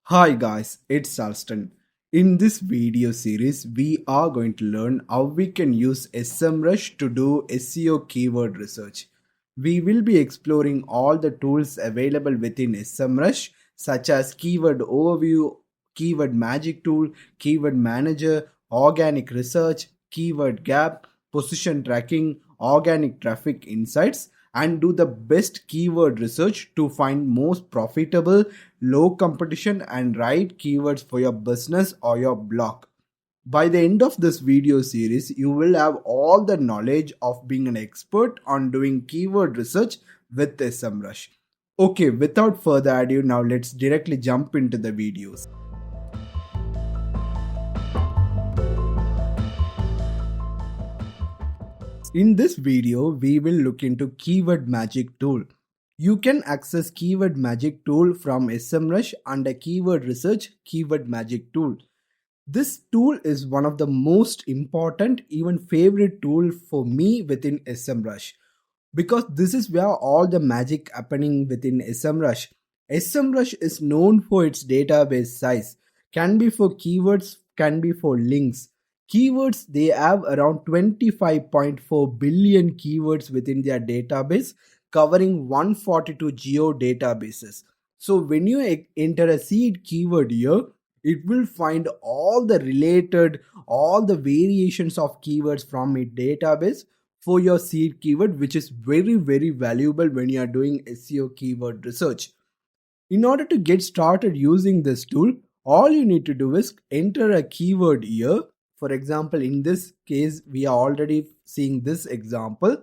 Hi guys, it's Alston. In this video series, we are going to learn how we can use SEMrush to do SEO keyword research. We will be exploring all the tools available within SEMrush such as Keyword Overview, Keyword Magic Tool, Keyword Manager, Organic Research, Keyword Gap, Position Tracking, Organic Traffic Insights, and do the best keyword research to find most profitable, low competition and right keywords for your business or your blog. By the end of this video series, you will have all the knowledge of being an expert on doing keyword research with SEMrush. Okay, without further ado, now let's directly jump into the videos. In this video, we will look into Keyword Magic Tool. You can access Keyword Magic Tool from SEMrush under Keyword Research Keyword Magic Tool. This tool is one of the most important, even favorite tool for me within SEMrush because this is where all the magic happening within SEMrush. SEMrush is known for its database size, can be for keywords, can be for links. Keywords, they have around 25.4 billion keywords within their database, covering 142 geo databases. So when you enter a seed keyword here, it will find all the related, all the variations of keywords from a database for your seed keyword, which is very valuable when you are doing SEO keyword research. In order to get started using this tool, all you need to do is enter a keyword here. For example, in this case, we are already seeing this example,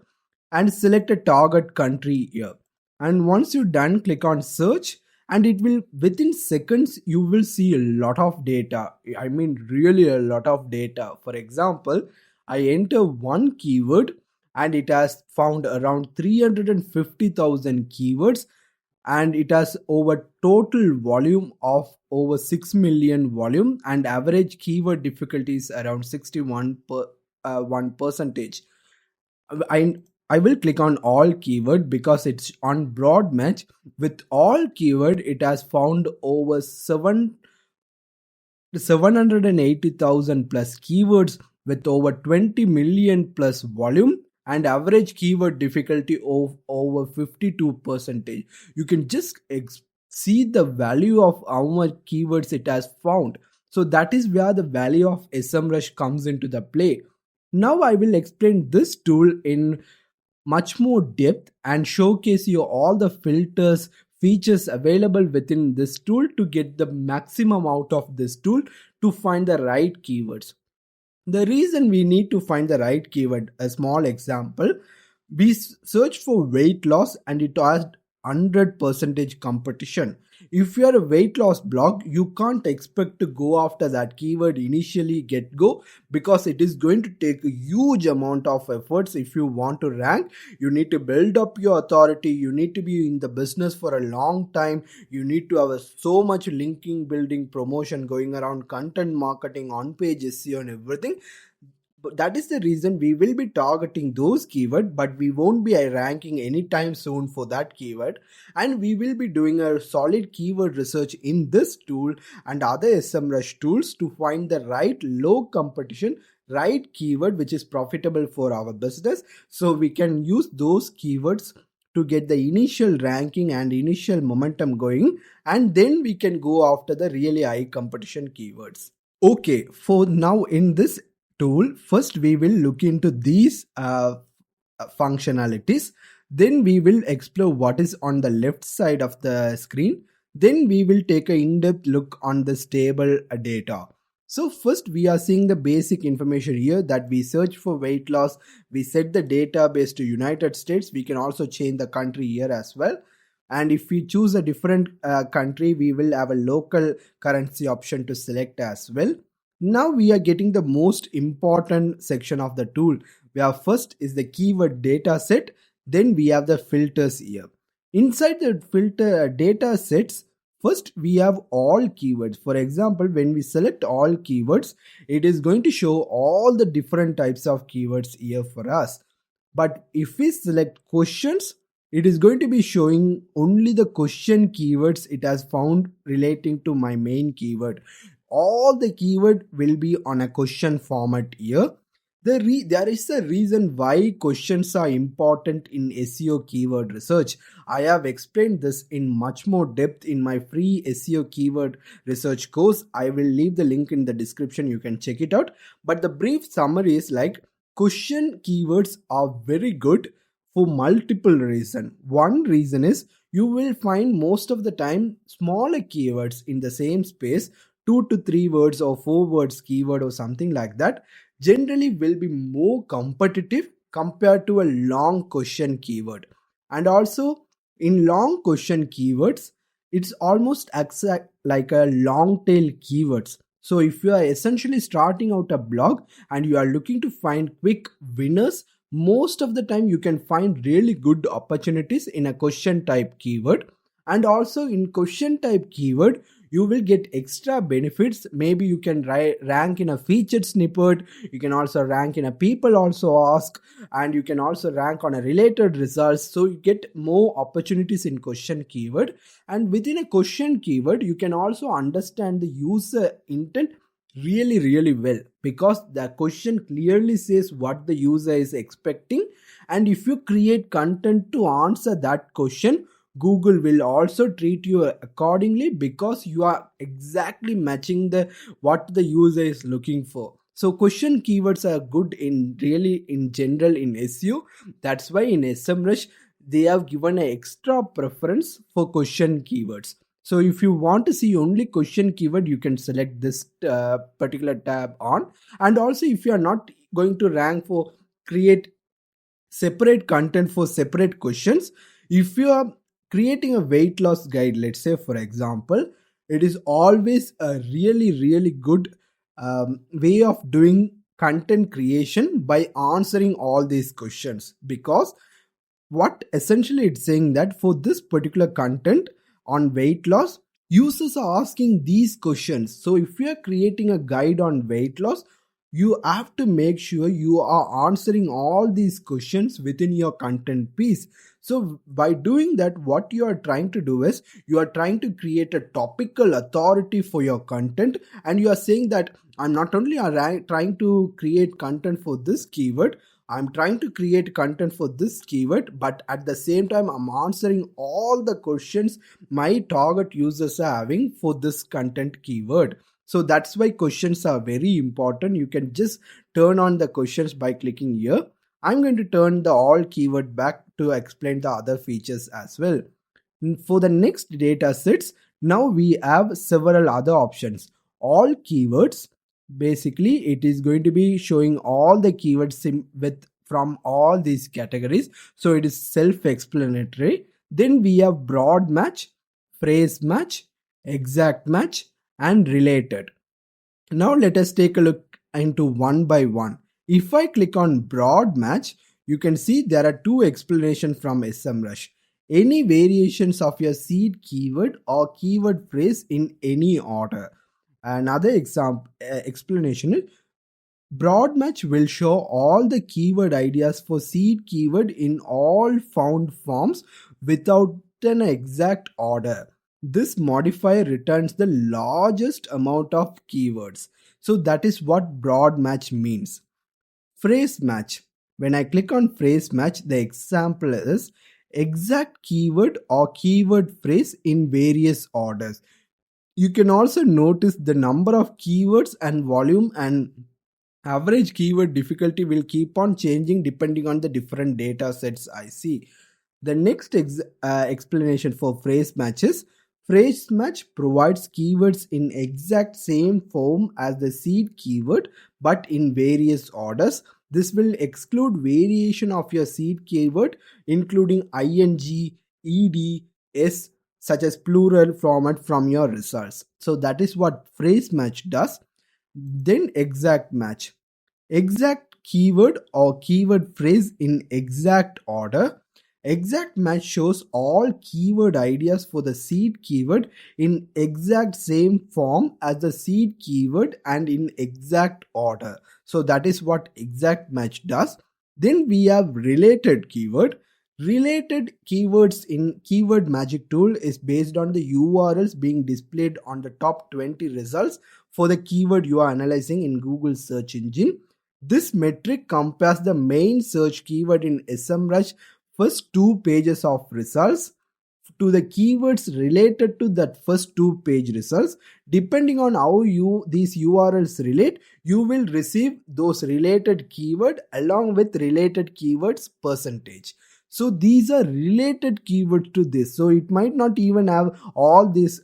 and select a target country here. And once you're done, click on search, and it will, within seconds, you will see a lot of data. I mean, really a lot of data. For example, I enter one keyword and it has found around 350,000 keywords, and it has over total volume of over 6 million volume, and average keyword difficulty is around 61 per 1%. I I will click on all keyword because it's on broad match. With all keyword, it has found over 780,000 plus keywords with over 20 million plus volume and average keyword difficulty of over 52%. You can just see the value of how much keywords it has found. So that is where the value of SEMrush comes into the play. Now I will explain this tool in much more depth and showcase you all the filters features available within this tool to get the maximum out of this tool to find the right keywords. The reason we need to find the right keyword, a small example, we search for weight loss and it has 100% competition. If you are a weight loss blog, you can't expect to go after that keyword initially get go, because it is going to take a huge amount of efforts. If you want to rank, you need to build up your authority, you need to be in the business for a long time, you need to have so much linking, building, promotion going around, content marketing, on page SEO and everything. But that is the reason we will be targeting those keywords, but we won't be ranking anytime soon for that keyword. And we will be doing a solid keyword research in this tool and other SEMrush tools to find the right low competition, right keyword which is profitable for our business, so we can use those keywords to get the initial ranking and initial momentum going, and then we can go after the really high competition keywords. Okay, for now in this tool, first we will look into these functionalities, then we will explore what is on the left side of the screen, then we will take a in-depth look on the stable data. So first we are seeing the basic information here that we search for weight loss, we set the database to United States, we can also change the country here as well, and if we choose a different country, we will have a local currency option to select as well. Now we are getting the most important section of the tool, where first is the keyword data set, then we have the filters here. Inside the filter data sets, first we have all keywords. For example, when we select all keywords, it is going to show all the different types of keywords here for us. But if we select questions, it is going to be showing only the question keywords it has found relating to my main keyword. All the keyword will be on a question format here. There is a reason why questions are important in SEO keyword research. I have explained this in much more depth in my free SEO keyword research course. I will leave the link in the description. You can check it out. But the brief summary is like question keywords are very good for multiple reasons. One reason is you will find most of the time smaller keywords in the same space, 2 to 3 words or 4 words keyword or something like that, generally will be more competitive compared to a long question keyword. And also in long question keywords, it's almost exact like a long tail keywords. So if you are essentially starting out a blog and you are looking to find quick winners, most of the time you can find really good opportunities in a question type keyword. And also in question type keyword, you will get extra benefits. Maybe you can rank in a featured snippet, you can also rank in a people also ask, and you can also rank on a related results. So you get more opportunities in question keyword. And within a question keyword, you can also understand the user intent really well, because the question clearly says what the user is expecting. And if you create content to answer that question, Google will also treat you accordingly, because you are exactly matching the what the user is looking for. So question keywords are good in general in SEO. That's why in SEMrush they have given an extra preference for question keywords. So if you want to see only question keyword, you can select this particular tab on. And also if you are not going to rank for create separate content for separate questions, if you are creating a weight loss guide, let's say for example, it is always a really good way of doing content creation by answering all these questions. Because what essentially it's saying that for this particular content on weight loss, users are asking these questions. So if you are creating a guide on weight loss, you have to make sure you are answering all these questions within your content piece. So by doing that, what you are trying to do is you are trying to create a topical authority for your content, and you are saying that I'm not only trying to create content for this keyword, I'm trying to create content for this keyword, but at the same time, I'm answering all the questions my target users are having for this content keyword. So that's why questions are very important. You can just turn on the questions by clicking here. I'm going to turn the all keyword back to explain the other features as well. For the next data sets, now we have several other options. All keywords, basically it is going to be showing all the keywords with from all these categories, so it is self-explanatory. Then we have broad match, phrase match, exact match, and related. Now let us take a look into one by one. If I click on broad match, you can see there are two explanations from SEMrush. Any variations of your seed keyword or keyword phrase in any order. Another example explanation is broad match will show all the keyword ideas for seed keyword in all found forms without an exact order. This modifier returns the largest amount of keywords. So that is what broad match means. Phrase match. When I click on phrase match, the example is exact keyword or keyword phrase in various orders. You can also notice the number of keywords and volume, and average keyword difficulty will keep on changing depending on the different data sets I see. The next explanation for phrase matches. Phrase match provides keywords in exact same form as the seed keyword but in various orders. This will exclude variation of your seed keyword including ing, ed, s, such as plural format from your results. So that is what phrase match does. Then exact match. Exact keyword or keyword phrase in exact order. Exact match shows all keyword ideas for the seed keyword in exact same form as the seed keyword and in exact order. So that is what exact match does. Then we have related keyword. Related keywords in Keyword Magic Tool is based on the URLs being displayed on the top 20 results for the keyword you are analyzing in Google search engine. This metric compares the main search keyword in SEMrush first two pages of results to the keywords related to that first two page results. Depending on how these URLs relate, you will receive those related keyword along with related keywords percentage. So these are related keywords to this, so it might not even have all this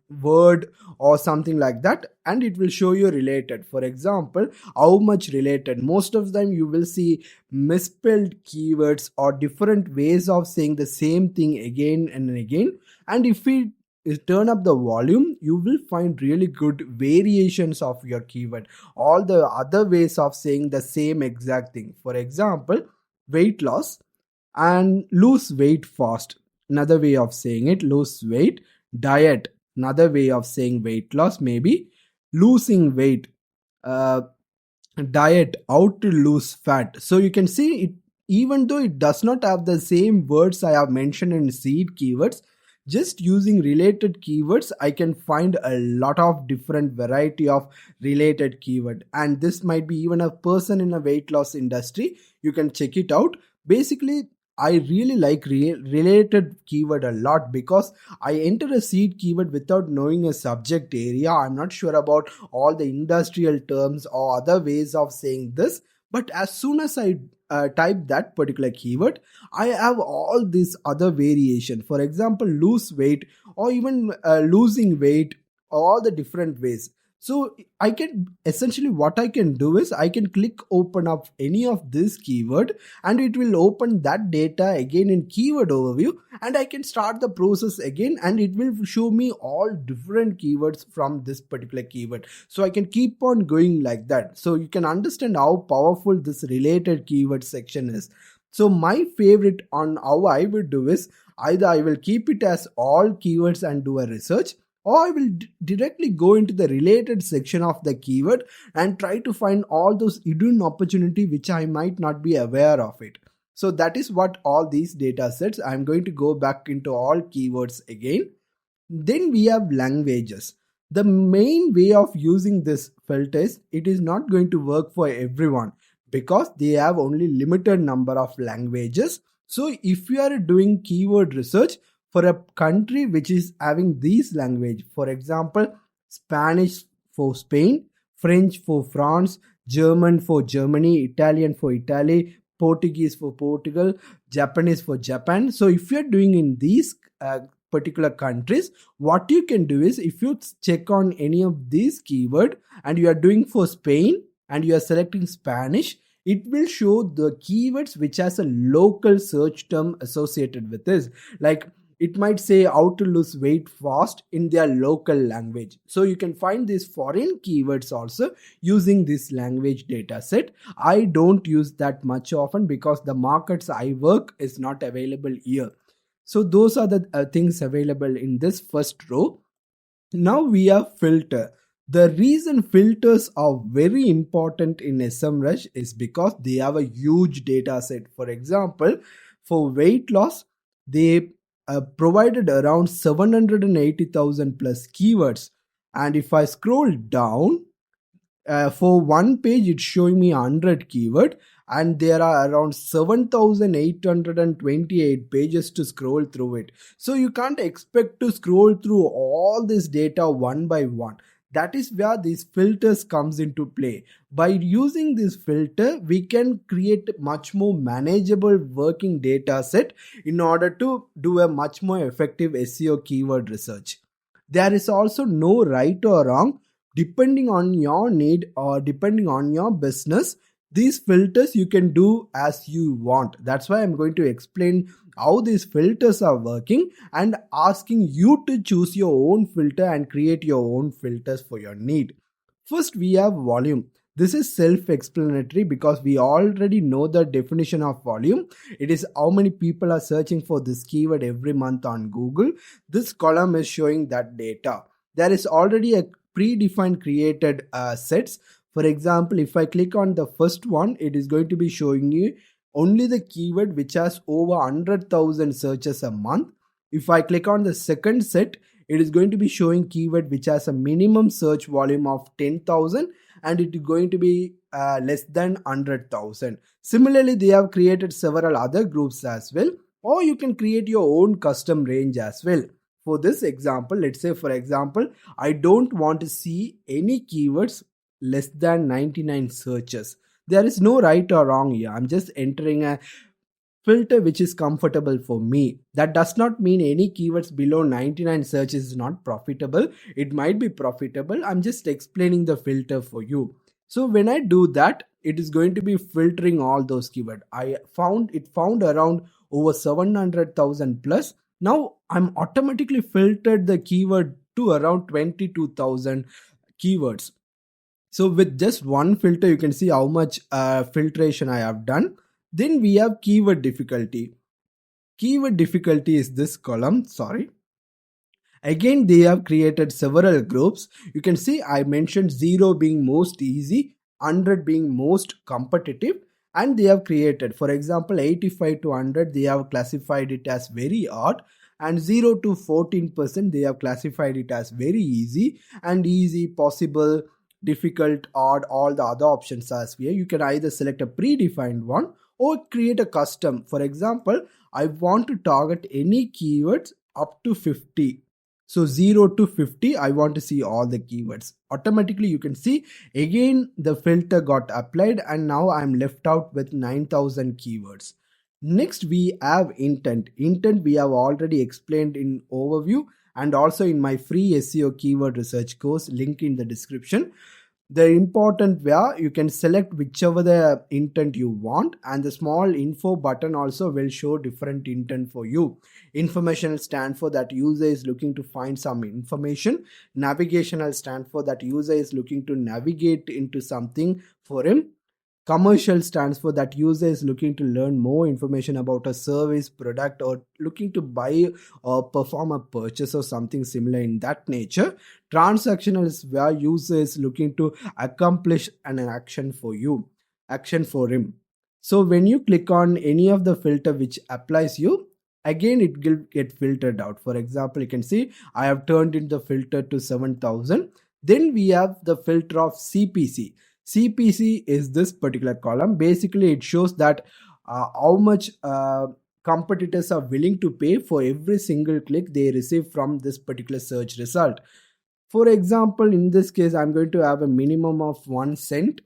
word or something like that, and it will show you related. For example, how much related, most of the time you will see misspelled keywords or different ways of saying the same thing again and again. And if we turn up the volume, you will find really good variations of your keyword, all the other ways of saying the same exact thing. For example, weight loss and lose weight fast, another way of saying it. Lose weight. Diet, another way of saying weight loss, maybe losing weight. uh, Diet, how to lose fat. So you can see it, even though it does not have the same words I have mentioned in seed keywords, just using related keywords I can find a lot of different variety of related keyword. And this might be even a person in a weight loss industry, you can check it out. Basically, I really like related keyword a lot, because I enter a seed keyword without knowing a subject area. I'm not sure about all the industrial terms or other ways of saying this, but as soon as I type that particular keyword, I have all these other variation. For example, lose weight, or even losing weight, all the different ways. So I can essentially, what I can do is I can click open up any of this keyword, and it will open that data again in keyword overview, and I can start the process again, and it will show me all different keywords from this particular keyword. So I can keep on going like that. So you can understand how powerful this related keyword section is. So my favorite on how I would do is, either I will keep it as all keywords and do a research, or I will directly go into the related section of the keyword and try to find all those hidden opportunity which I might not be aware of it. So that is what all these data sets. I'm going to go back into all keywords again. Then we have languages. The main way of using this filter is, it is not going to work for everyone, because they have only limited number of languages. So if you are doing keyword research for a country which is having these language, for example, Spanish for Spain, French for France, German for Germany, Italian for Italy, Portuguese for Portugal, Japanese for Japan. So if you're doing in these particular countries, what you can do is, if you check on any of these keyword and you are doing for Spain and you are selecting Spanish, it will show the keywords which has a local search term associated with this. Like, it might say how to lose weight fast in their local language. So you can find these foreign keywords also using this language data set. I don't use that much often, because the markets I work is not available here. So those are the things available in this first row. Now we have filter. The reason filters are very important in SEMrush is because they have a huge data set. For example, for weight loss, they provided around 780,000 plus keywords. And if I scroll down, for one page it's showing me 100 keyword, and there are around 7,828 pages to scroll through it. So you can't expect to scroll through all this data one by one. That is where these filters comes into play. By using this filter, we can create much more manageable working data set in order to do a much more effective SEO keyword research. There is also no right or wrong. Depending on your need or depending on your business, these filters you can do as you want. That's why I'm going to explain how these filters are working and asking you to choose your own filter and create your own filters for your need. First, we have volume. This is self-explanatory because we already know the definition of volume. It is how many people are searching for this keyword every month on Google. This column is showing that data. There is already a predefined created sets. For example, if I click on the first one, it is going to be showing you only the keyword which has over 100,000 searches a month. If I click on the second set, it is going to be showing keyword which has a minimum search volume of 10,000 and it is going to be less than 100,000. Similarly, they have created several other groups as well, or you can create your own custom range as well. For this example, let's say for example, I don't want to see any keywords less than 99 searches. There is no right or wrong here. I'm just entering a filter which is comfortable for me. That does not mean any keywords below 99 searches is not profitable. It might be profitable. I'm just explaining the filter for you. So when I do that, it is going to be filtering all those keywords. Found around over 700,000 plus. Now I'm automatically filtered the keyword to around 22,000 keywords. So with just one filter, you can see how much filtration I have done. Then we have keyword difficulty. Keyword difficulty is this column, sorry. Again, they have created several groups. You can see I mentioned 0 being most easy, 100 being most competitive, and they have created, for example, 85 to 100, they have classified it as very hard, and 0 to 14%, they have classified it as very easy, and easy, possible, difficult, odd, all the other options as here. You can either select a predefined one or create a custom. For example, I want to target any keywords up to 50. So 0 to 50, I want to see all the keywords. Automatically you can see again the filter got applied and now I'm left out with 9,000 keywords. Next we have intent. Intent we have already explained in overview and also in my free SEO keyword research course, link in the description. The important where you can select whichever the intent you want, and the small info button also will show different intent for you. Informational stand for that user is looking to find some information. Navigational stand for that user is looking to navigate into something for him. Commercial stands for that user is looking to learn more information about a service, product, or looking to buy or perform a purchase or something similar in that nature. Transactional is where user is looking to accomplish an action for you, action for him. So when you click on any of the filter which applies you, again it will get filtered out. For example, you can see I have turned in the filter to 7,000. Then we have the filter of CPC. CPC is this particular column. Basically, it shows that how much competitors are willing to pay for every single click they receive from this particular search result. For example, in this case, I'm going to have a minimum of 1 cent.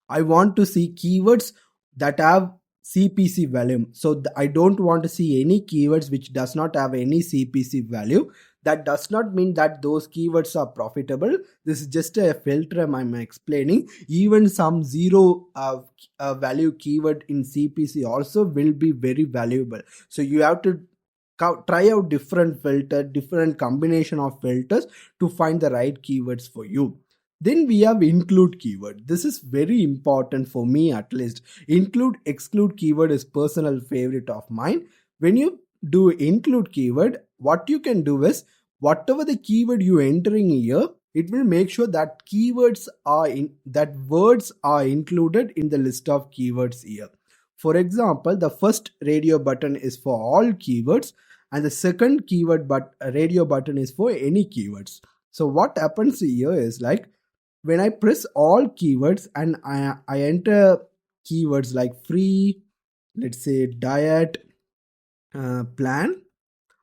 I want to see keywords that have CPC value. So I don't want to see any keywords which does not have any CPC value. That does not mean that those keywords are profitable. This is just a filter I'm explaining. Even some zero value keyword in CPC also will be very valuable. So you have to try out different filter, different combination of filters to find the right keywords for you. Then we have include keyword. This is very important for me at least. Include, exclude keyword is personal favorite of mine. When you do include keyword, what you can do is whatever the keyword you entering here, it will make sure that keywords are that words are included in the list of keywords here. For example, the first radio button is for all keywords and the second keyword radio button is for any keywords. So what happens here is like when I press all keywords and I enter keywords like free, let's say diet, plan,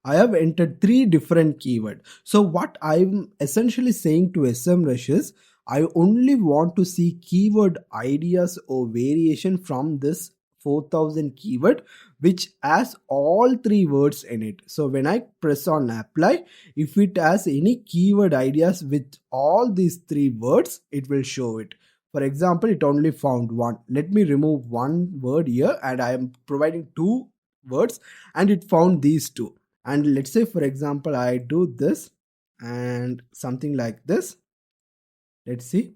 I have entered 3 different keywords. So what I'm essentially saying to SEMrush is I only want to see keyword ideas or variation from this 4,000 keyword which has all 3 words in it. So when I press on apply, if it has any keyword ideas with all these 3 words, it will show it. For example, it only found one. Let me remove one word here and I am providing 2 words and it found these 2. And let's say for example I do this and something like this. Let's see.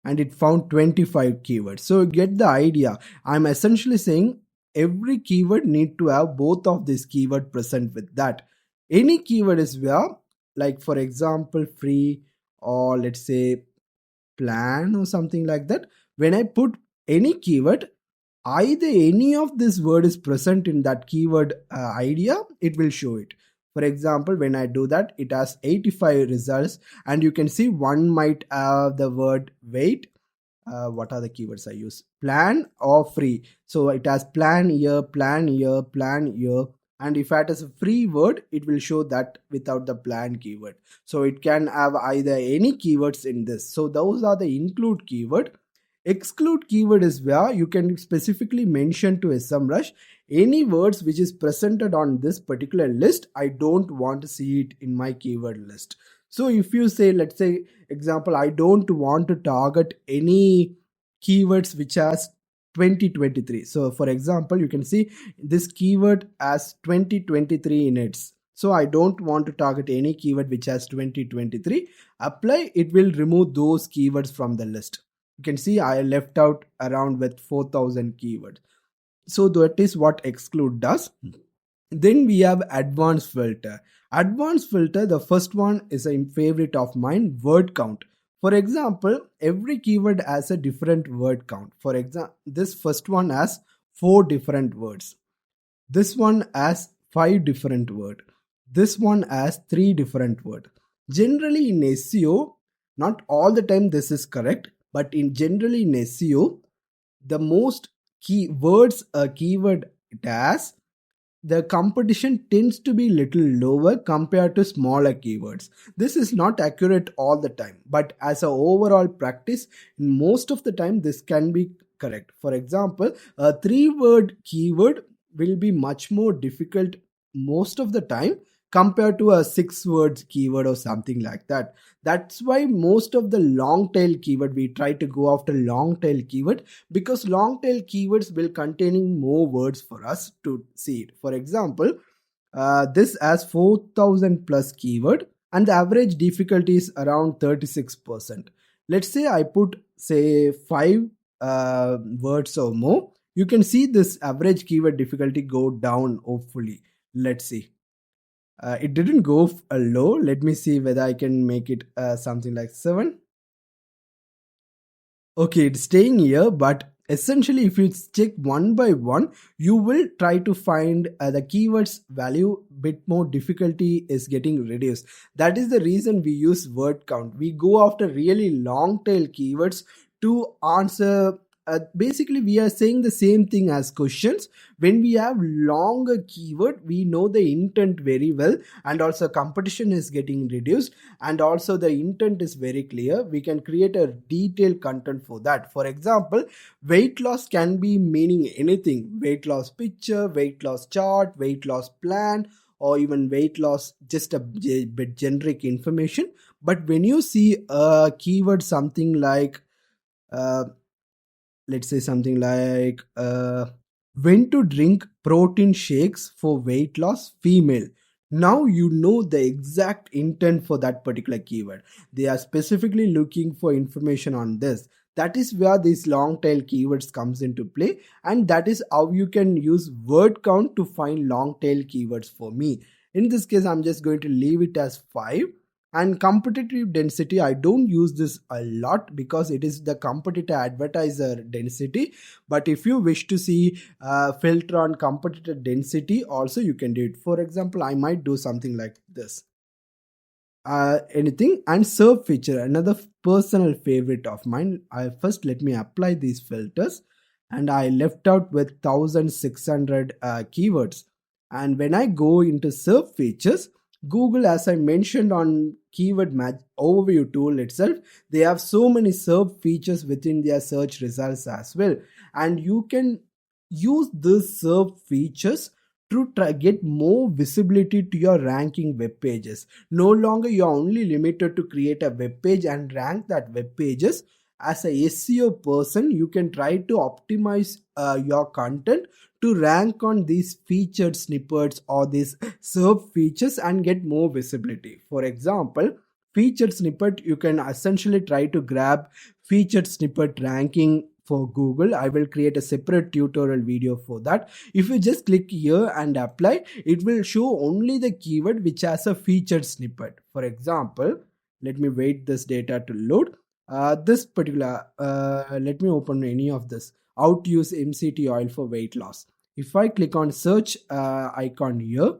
And it found 25 keywords. So you get the idea. I'm essentially saying every keyword need to have both of these keyword present with that. Any keyword is where, like for example free or let's say plan or something like that. When I put any keyword, either any of this word is present in that keyword idea, it will show it. For example, when I do that, it has 85 results, and you can see one might have the word wait. What are the keywords I use? Plan or free. So it has plan year, plan year, plan year. And if it is a free word, it will show that without the plan keyword. So it can have either any keywords in this. So those are the include keyword. Exclude keyword is where you can specifically mention to SEMrush any words which is presented on this particular list. I don't want to see it in my keyword list. So if you say, let's say example, I don't want to target any keywords which has 2023. So for example, you can see this keyword has 2023 in it. So I don't want to target any keyword which has 2023. Apply, it will remove those keywords from the list. You can see I left out around with 4000 keywords. So that is what exclude does. Then we have advanced filter. Advanced filter, the first one is a favorite of mine, word count. For example, every keyword has a different word count. For example, this first one has 4 different words. This one has 5 different words. This one has 3 different words. Generally in SEO, not all the time this is correct, but in generally in SEO, the most key words a keyword it has, the competition tends to be little lower compared to smaller keywords. This is not accurate all the time, but as an overall practice, most of the time this can be correct. For example, a 3-word keyword will be much more difficult most of the time compared to a 6-word keyword or something like that. That's why most of the long tail keyword, we try to go after long tail keyword, because long tail keywords will containing more words for us to see it. For example, this has 4000 plus keyword and the average difficulty is around 36%. Let's say I put say 5 words or more. You can see this average keyword difficulty go down hopefully. Let's see. It didn't go low. Let me see whether I can make it something like 7. Okay, it's staying here, but essentially if you check one by one, you will try to find the keywords value bit more difficulty is getting reduced. That is the reason we use word count. We go after really long tail keywords to answer. Basically we are saying the same thing as questions. When we have longer keyword, we know the intent very well, and also competition is getting reduced, and also the intent is very clear. We can create a detailed content for that. For example, weight loss can be meaning anything: weight loss picture, weight loss chart, weight loss plan, or even weight loss, just a bit generic information. But when you see a keyword something like let's say something like when to drink protein shakes for weight loss female, now you know the exact intent for that particular keyword. They are specifically looking for information on this. That is where these long tail keywords comes into play, and that is how you can use word count to find long tail keywords. For me, in this case, I'm just going to leave it as 5. And competitive density, I don't use this a lot because it is the competitor advertiser density. But if you wish to see filter on competitor density also, you can do it. For example, I might do something like this. Anything. And serve feature, another personal favorite of mine. First let me apply these filters, and I left out with 1600 keywords. And when I go into serve features, Google, as I mentioned on keyword match overview tool itself, they have so many serve features within their search results as well, and you can use these serve features to get more visibility to your ranking web pages. No longer you are only limited to create a web page and rank that web pages. As a SEO person, you can try to optimize your content to rank on these featured snippets or these serve features and get more visibility. For example, featured snippet, you can essentially try to grab featured snippet ranking for Google. I will create a separate tutorial video for that. If you just click here and apply, it will show only the keyword which has a featured snippet. For example, let me wait this data to load. This particular, let me open any of this. how to use MCT oil for weight loss. If I click on search icon here,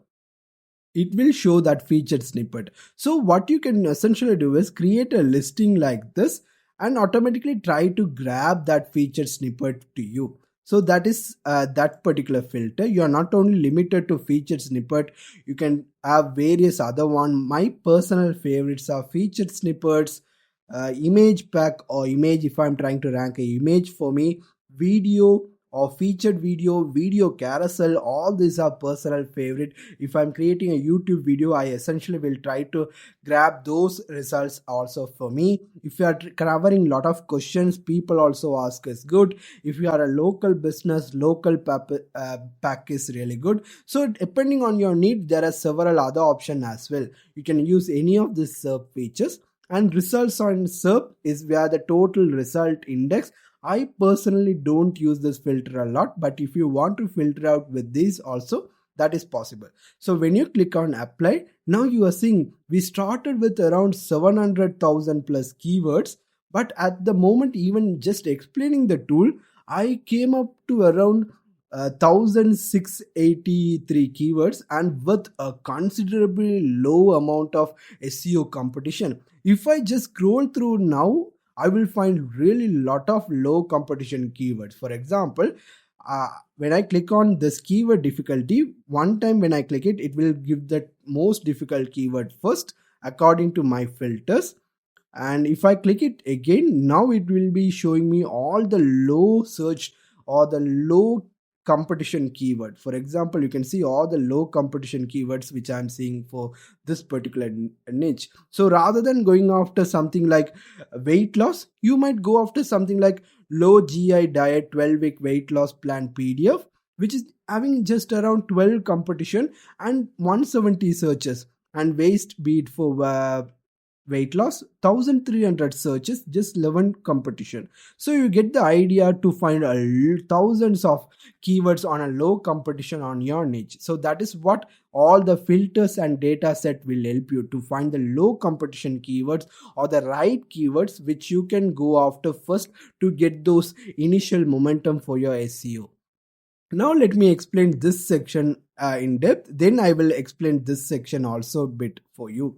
it will show that featured snippet. So what you can essentially do is create a listing like this and automatically try to grab that featured snippet to you. So that is that particular filter. You are not only limited to featured snippet, you can have various other one. My personal favorites are featured snippets, image pack or image if I'm trying to rank a image for me, video or featured video, video carousel. All these are personal favorite. If I'm creating a YouTube video, I essentially will try to grab those results also for me. If you are covering a lot of questions, people also ask is good. If you are a local business, local pack is really good. So depending on your need, there are several other options as well. You can use any of these features. And results on SERP is where the total result index. I personally don't use this filter a lot, but if you want to filter out with these also, that is possible. So when you click on apply, now you are seeing we started with around 700,000 plus keywords, but at the moment, even just explaining the tool, I came up to around 1683 keywords and with a considerably low amount of SEO competition. If I just scroll through now, I will find really lot of low competition keywords. For example, when I click on this keyword difficulty, one time when I click it, it will give the most difficult keyword first according to my filters. And if I click it again, now it will be showing me all the low search or the low competition keyword. For example, you can see all the low competition keywords which I'm seeing for this particular niche. So rather than going after something like weight loss, you might go after something like low GI diet 12-week weight loss plan PDF, which is having just around 12 competition and 170 searches, and waist bead for weight loss 1300 searches, just 11 competition. So you get the idea to find thousands of keywords on a low competition on your niche. So that is what all the filters and data set will help you to find the low competition keywords or the right keywords which you can go after first to get those initial momentum for your SEO. Now let me explain this section in depth, then I will explain this section also a bit for you.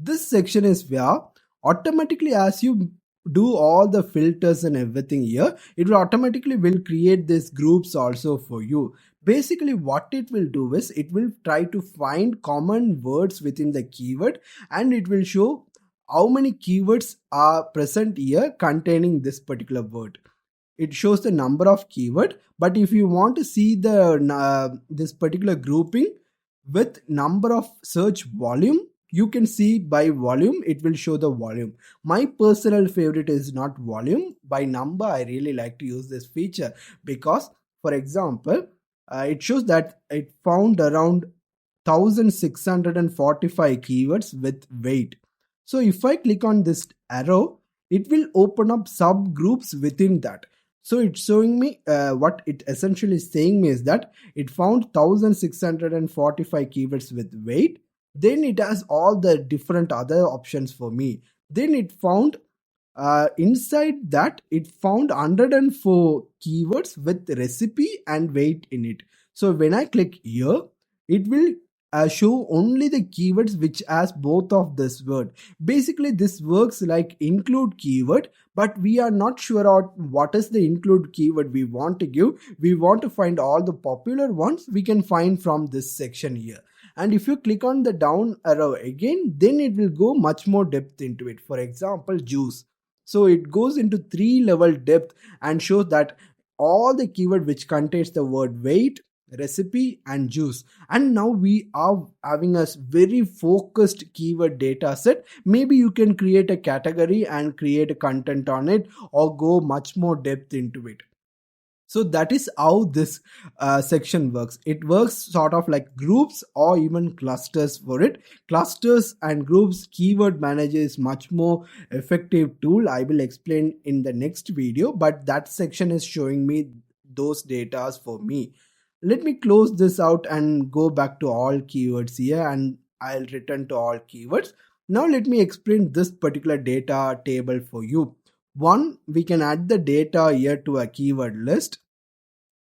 This section is where automatically, as you do all the filters and everything here, it will automatically will create these groups also for you. Basically what it will do is it will try to find common words within the keyword and it will show how many keywords are present here containing this particular word. It shows the number of keyword, but if you want to see the this particular grouping with number of search volume, you can see by volume. It will show the volume. My personal favorite is not volume, by number. I really like to use this feature because, for example, it shows that it found around 1645 keywords with weight. So if I click on this arrow, it will open up subgroups within that. So it's showing me what it essentially is saying me is that it found 1645 keywords with weight. Then it has all the different other options for me. Then it found inside that it found 104 keywords with recipe and weight in it. So when I click here, it will show only the keywords which has both of this word. Basically this works like include keyword, but we are not sure about what is the include keyword we want to give. We want to find all the popular ones we can find from this section here. And if you click on the down arrow again, then it will go much more depth into it. For example, juice. So it goes into 3-level depth and shows that all the keyword which contains the word weight, recipe and juice. And now we are having a very focused keyword data set. Maybe you can create a category and create a content on it or go much more depth into it. So that is how this section works. It works sort of like groups or even clusters for it. Clusters and groups keyword manager is much more effective tool. I will explain in the next video, but that section is showing me those data for me. Let me close this out and go back to all keywords here and I'll return to all keywords. Now let me explain this particular data table for you. One, we can add the data here to a keyword list.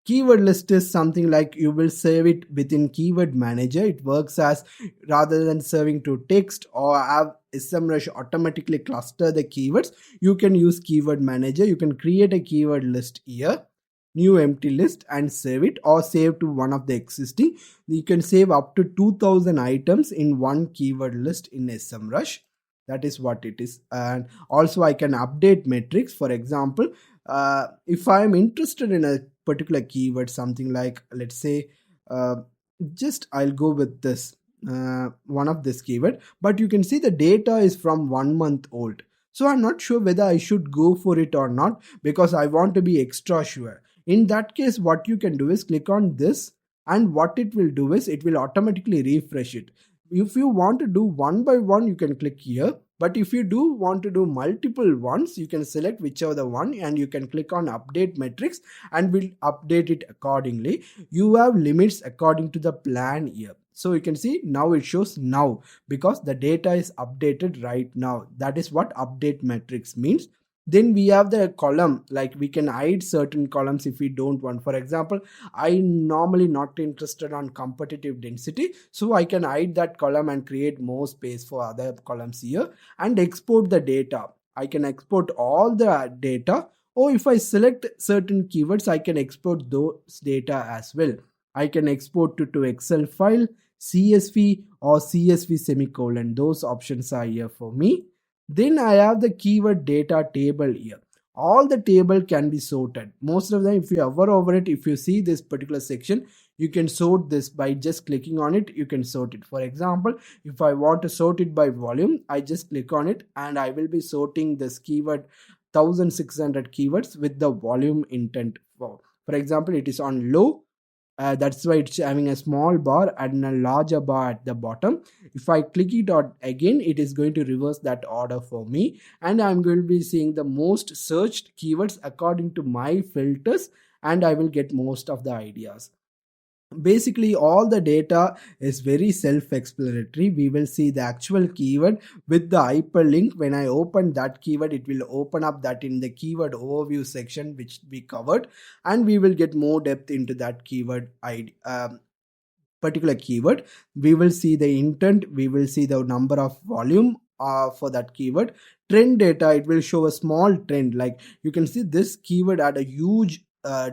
Keyword list is something like you will save it within keyword manager. It works as, rather than serving to text or have SEMrush automatically cluster the keywords, you can use keyword manager. You can create a keyword list here, new empty list, and save it, or save to one of the existing. You can save up to 2000 items in one keyword list in SEMrush. That is what it is. And also I can update metrics. For example, if I am interested in a particular keyword, something like, let's say, uh, just I'll go with this one of this keyword, but you can see the data is from 1 month old. So I'm not sure whether I should go for it or not, because I want to be extra sure. In that case, what you can do is click on this, and what it will do is it will automatically refresh it. If you want to do one by one, you can click here, but if you do want to do multiple ones, you can select whichever the one, and you can click on update metrics, and will update it accordingly. You have limits according to the plan here. So you can see now it shows now, because the data is updated right now. That is what update metrics means. Then we have the column, like we can hide certain columns if we don't want. For example, I normally not interested on competitive density, so I can hide that column and create more space for other columns here, and export the data. I can export all the data, or if I select certain keywords, I can export those data as well. I can export to Excel file, CSV, or CSV semicolon. Those options are here for me. Then I have the keyword data table here. All the table can be sorted. Most of them, if you hover over it, if you see this particular section, you can sort this by just clicking on it. You can sort it. For example, if I want to sort it by volume, I just click on it, and I will be sorting this keyword 1600 keywords with the volume intent. For example, it is on low. That's why it's having a small bar and a larger bar at the bottom. If I click it out again, it is going to reverse that order for me, and I'm going to be seeing the most searched keywords according to my filters, and I will get most of the ideas. Basically, all the data is very self-explanatory. We will see the actual keyword with the hyperlink. When I open that keyword, it will open up that in the keyword overview section which we covered, and we will get more depth into that keyword ID, particular keyword. We will see the intent, we will see the number of volume for that keyword. Trend data, it will show a small trend, like you can see this keyword had a huge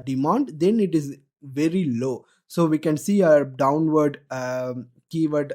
demand, then it is very low. So we can see a downward keyword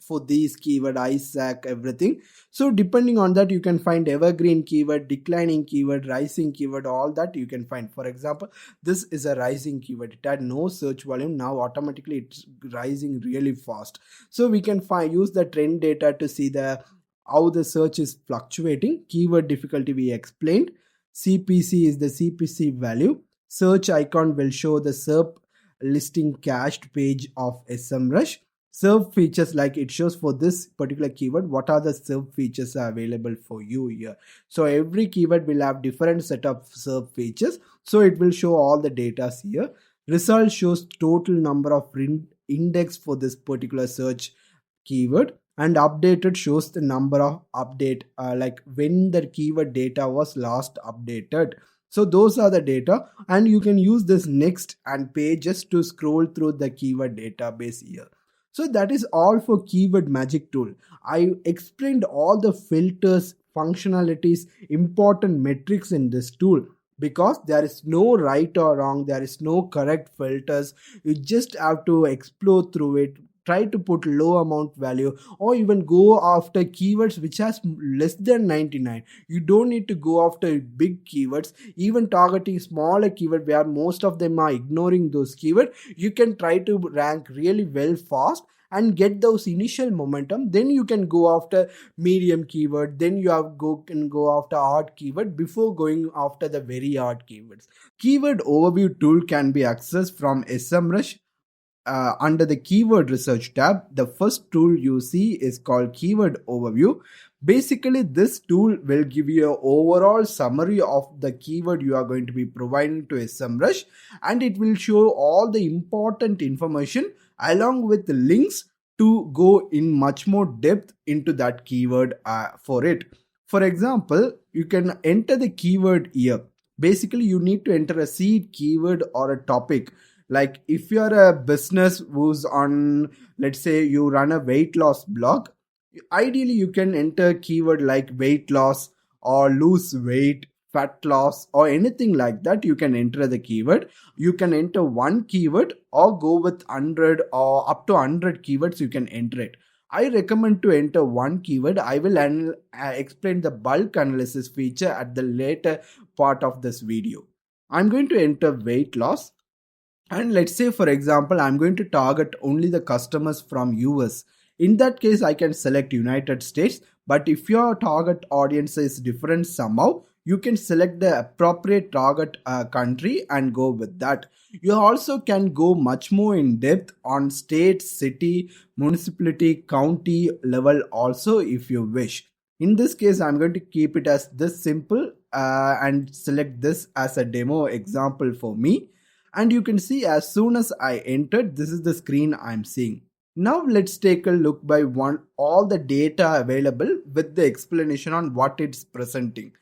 for these keyword, ISAC, everything. So depending on that, you can find evergreen keyword, declining keyword, rising keyword, all that you can find. For example, this is a rising keyword. It had no search volume. Now automatically it's rising really fast. So we can use the trend data to see the how the search is fluctuating. Keyword difficulty we explained. CPC is the CPC value. Search icon will show the SERP listing cached page of SEMrush. SERP features, like it shows for this particular keyword what are the SERP features are available for you here. So every keyword will have different set of SERP features, so it will show all the data here. Result shows total number of index for this particular search keyword, and updated shows the number of update, like when the keyword data was last updated. So those are the data, and you can use this next and pages to scroll through the keyword database here. So that is all for keyword magic tool. I explained all the filters, functionalities, important metrics in this tool, because there is no right or wrong, there is no correct filters. You just have to explore through it, try to put low amount value, or even go after keywords which has less than 99. You don't need to go after big keywords. Even targeting smaller keyword where most of them are ignoring those keywords, you can try to rank really well fast and get those initial momentum. Then you can go after medium keyword, then you can go after hard keyword before going after the very hard keywords. Keyword overview tool can be accessed from SEMrush under the keyword research tab. The first tool you see is called keyword overview. Basically, this tool will give you an overall summary of the keyword you are going to be providing to SEMrush, and it will show all the important information along with the links to go in much more depth into that keyword for it. For example, you can enter the keyword here. Basically, you need to enter a seed keyword or a topic. Like if you are a business who's on, let's say you run a weight loss blog, ideally you can enter keyword like weight loss or lose weight, fat loss, or anything like that. You can enter the keyword. You can enter one keyword or go with 100 or up to 100 keywords. You can enter it. I recommend to enter one keyword. I will explain the bulk analysis feature at the later part of this video. I'm going to enter weight loss, and let's say for example I'm going to target only the customers from US. In that case I can select United States, but if your target audience is different somehow, you can select the appropriate target country and go with that. You also can go much more in depth on state, city, municipality, county level also if you wish. In this case I'm going to keep it as this simple and select this as a demo example for me. And you can see as soon as I entered, this is the screen I'm seeing. Now let's take a look by one all the data available with the explanation on what it's presenting.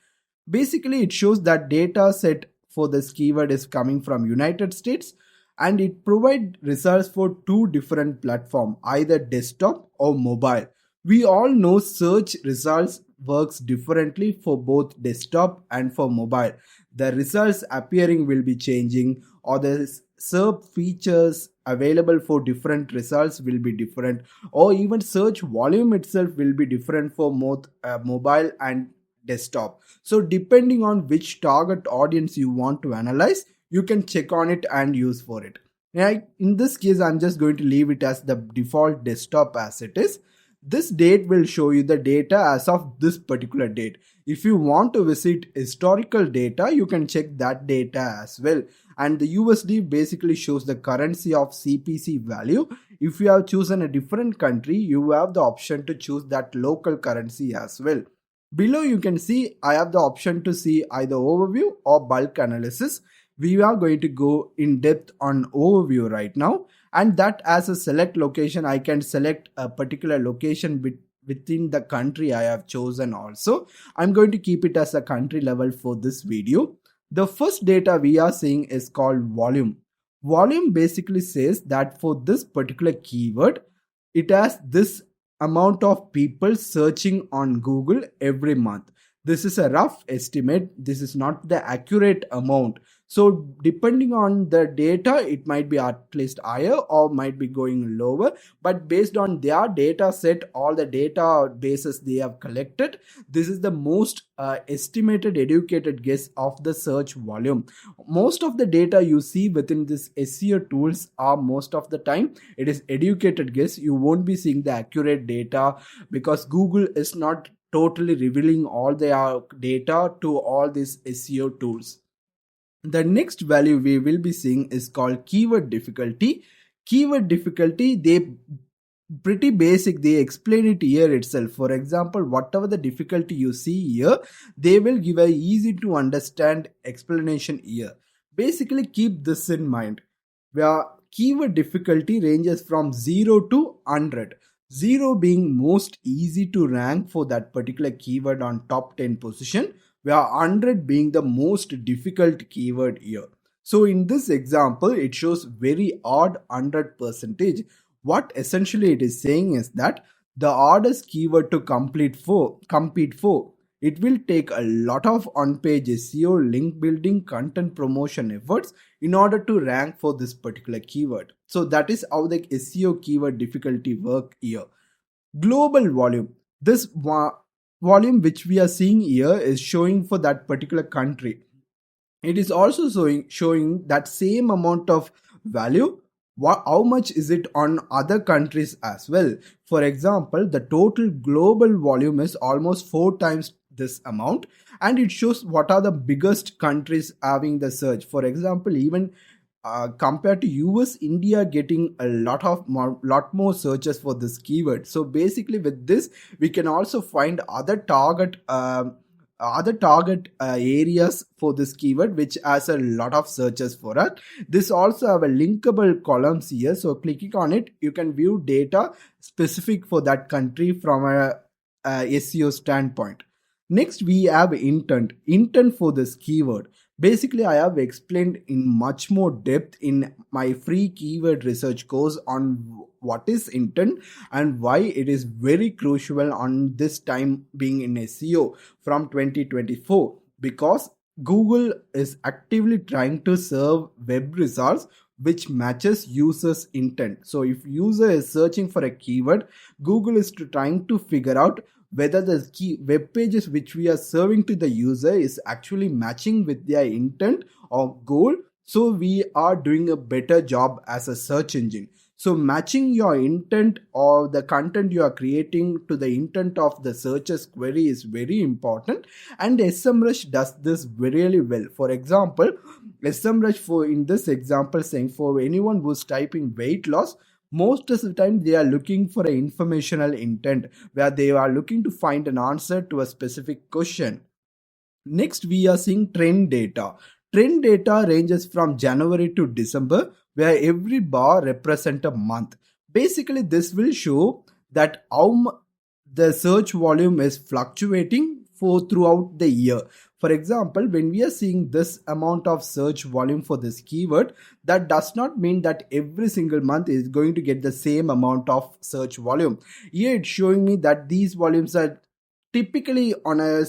Basically, it shows that data set for this keyword is coming from United States, and it provides results for two different platforms, either desktop or mobile. We all know search results works differently for both desktop and for mobile. The results appearing will be changing, or the SERP features available for different results will be different, or even search volume itself will be different for both mobile and desktop. So depending on which target audience you want to analyze, you can check on it and use for it. Right? In this case, I'm just going to leave it as the default desktop as it is. This date will show you the data as of this particular date. If you want to visit historical data, you can check that data as well. And the USD basically shows the currency of CPC value. If you have chosen a different country, you have the option to choose that local currency as well. Below you can see I have the option to see either overview or bulk analysis. We are going to go in depth on overview right now, and that as a select location I can select a particular location within the country I have chosen also. I'm going to keep it as a country level for this video. The first data we are seeing is called volume. Volume basically says that for this particular keyword, it has this amount of people searching on Google every month. This is a rough estimate. This is not the accurate amount. So depending on the data, it might be at least higher or might be going lower. But based on their data set, all the data bases they have collected, this is the most estimated educated guess of the search volume. Most of the data you see within this SEO tools are most of the time it is educated guess. You won't be seeing the accurate data because Google is not totally revealing all their data to all these SEO tools. The next value we will be seeing is called keyword difficulty. Keyword difficulty, they pretty basic, they explain it here itself. For example, whatever the difficulty you see here, they will give a easy to understand explanation here. Basically keep this in mind, where keyword difficulty ranges from 0 to 100. 0 being most easy to rank for that particular keyword on top 10 position, where 100 being the most difficult keyword here. So in this example, it shows very odd 100%. What essentially it is saying is that the oddest keyword to compete for, it will take a lot of on-page SEO, link building, content promotion efforts in order to rank for this particular keyword. So that is how the SEO keyword difficulty work here. Global volume. This volume which we are seeing here is showing for that particular country. It is also showing that same amount of value. How much is it on other countries as well? For example, the total global volume is almost 4 times this amount, and it shows what are the biggest countries having the search. For example, even compared to US, India getting a lot more searches for this keyword. So basically with this we can also find other target areas for this keyword which has a lot of searches for it. This also have a linkable columns here, so clicking on it you can view data specific for that country from a SEO standpoint. Next, we have intent. Intent for this keyword. Basically, I have explained in much more depth in my free keyword research course on what is intent and why it is very crucial on this time being in SEO from 2024, because Google is actively trying to serve web results which matches users intent. So if user is searching for a keyword, Google is trying to figure out whether the key web pages which we are serving to the user is actually matching with their intent or goal. So we are doing a better job as a search engine. So matching your intent or the content you are creating to the intent of the searcher's query is very important, and SEMrush does this really well. For example, SEMrush, for in this example saying, for anyone who's typing weight loss, most of the time they are looking for an informational intent where they are looking to find an answer to a specific question. Next, we are seeing trend data. Trend data ranges from January to December, where every bar represents a month. Basically, this will show that how the search volume is fluctuating for throughout the year. For example, when we are seeing this amount of search volume for this keyword, that does not mean that every single month is going to get the same amount of search volume. Here it's showing me that these volumes are typically on a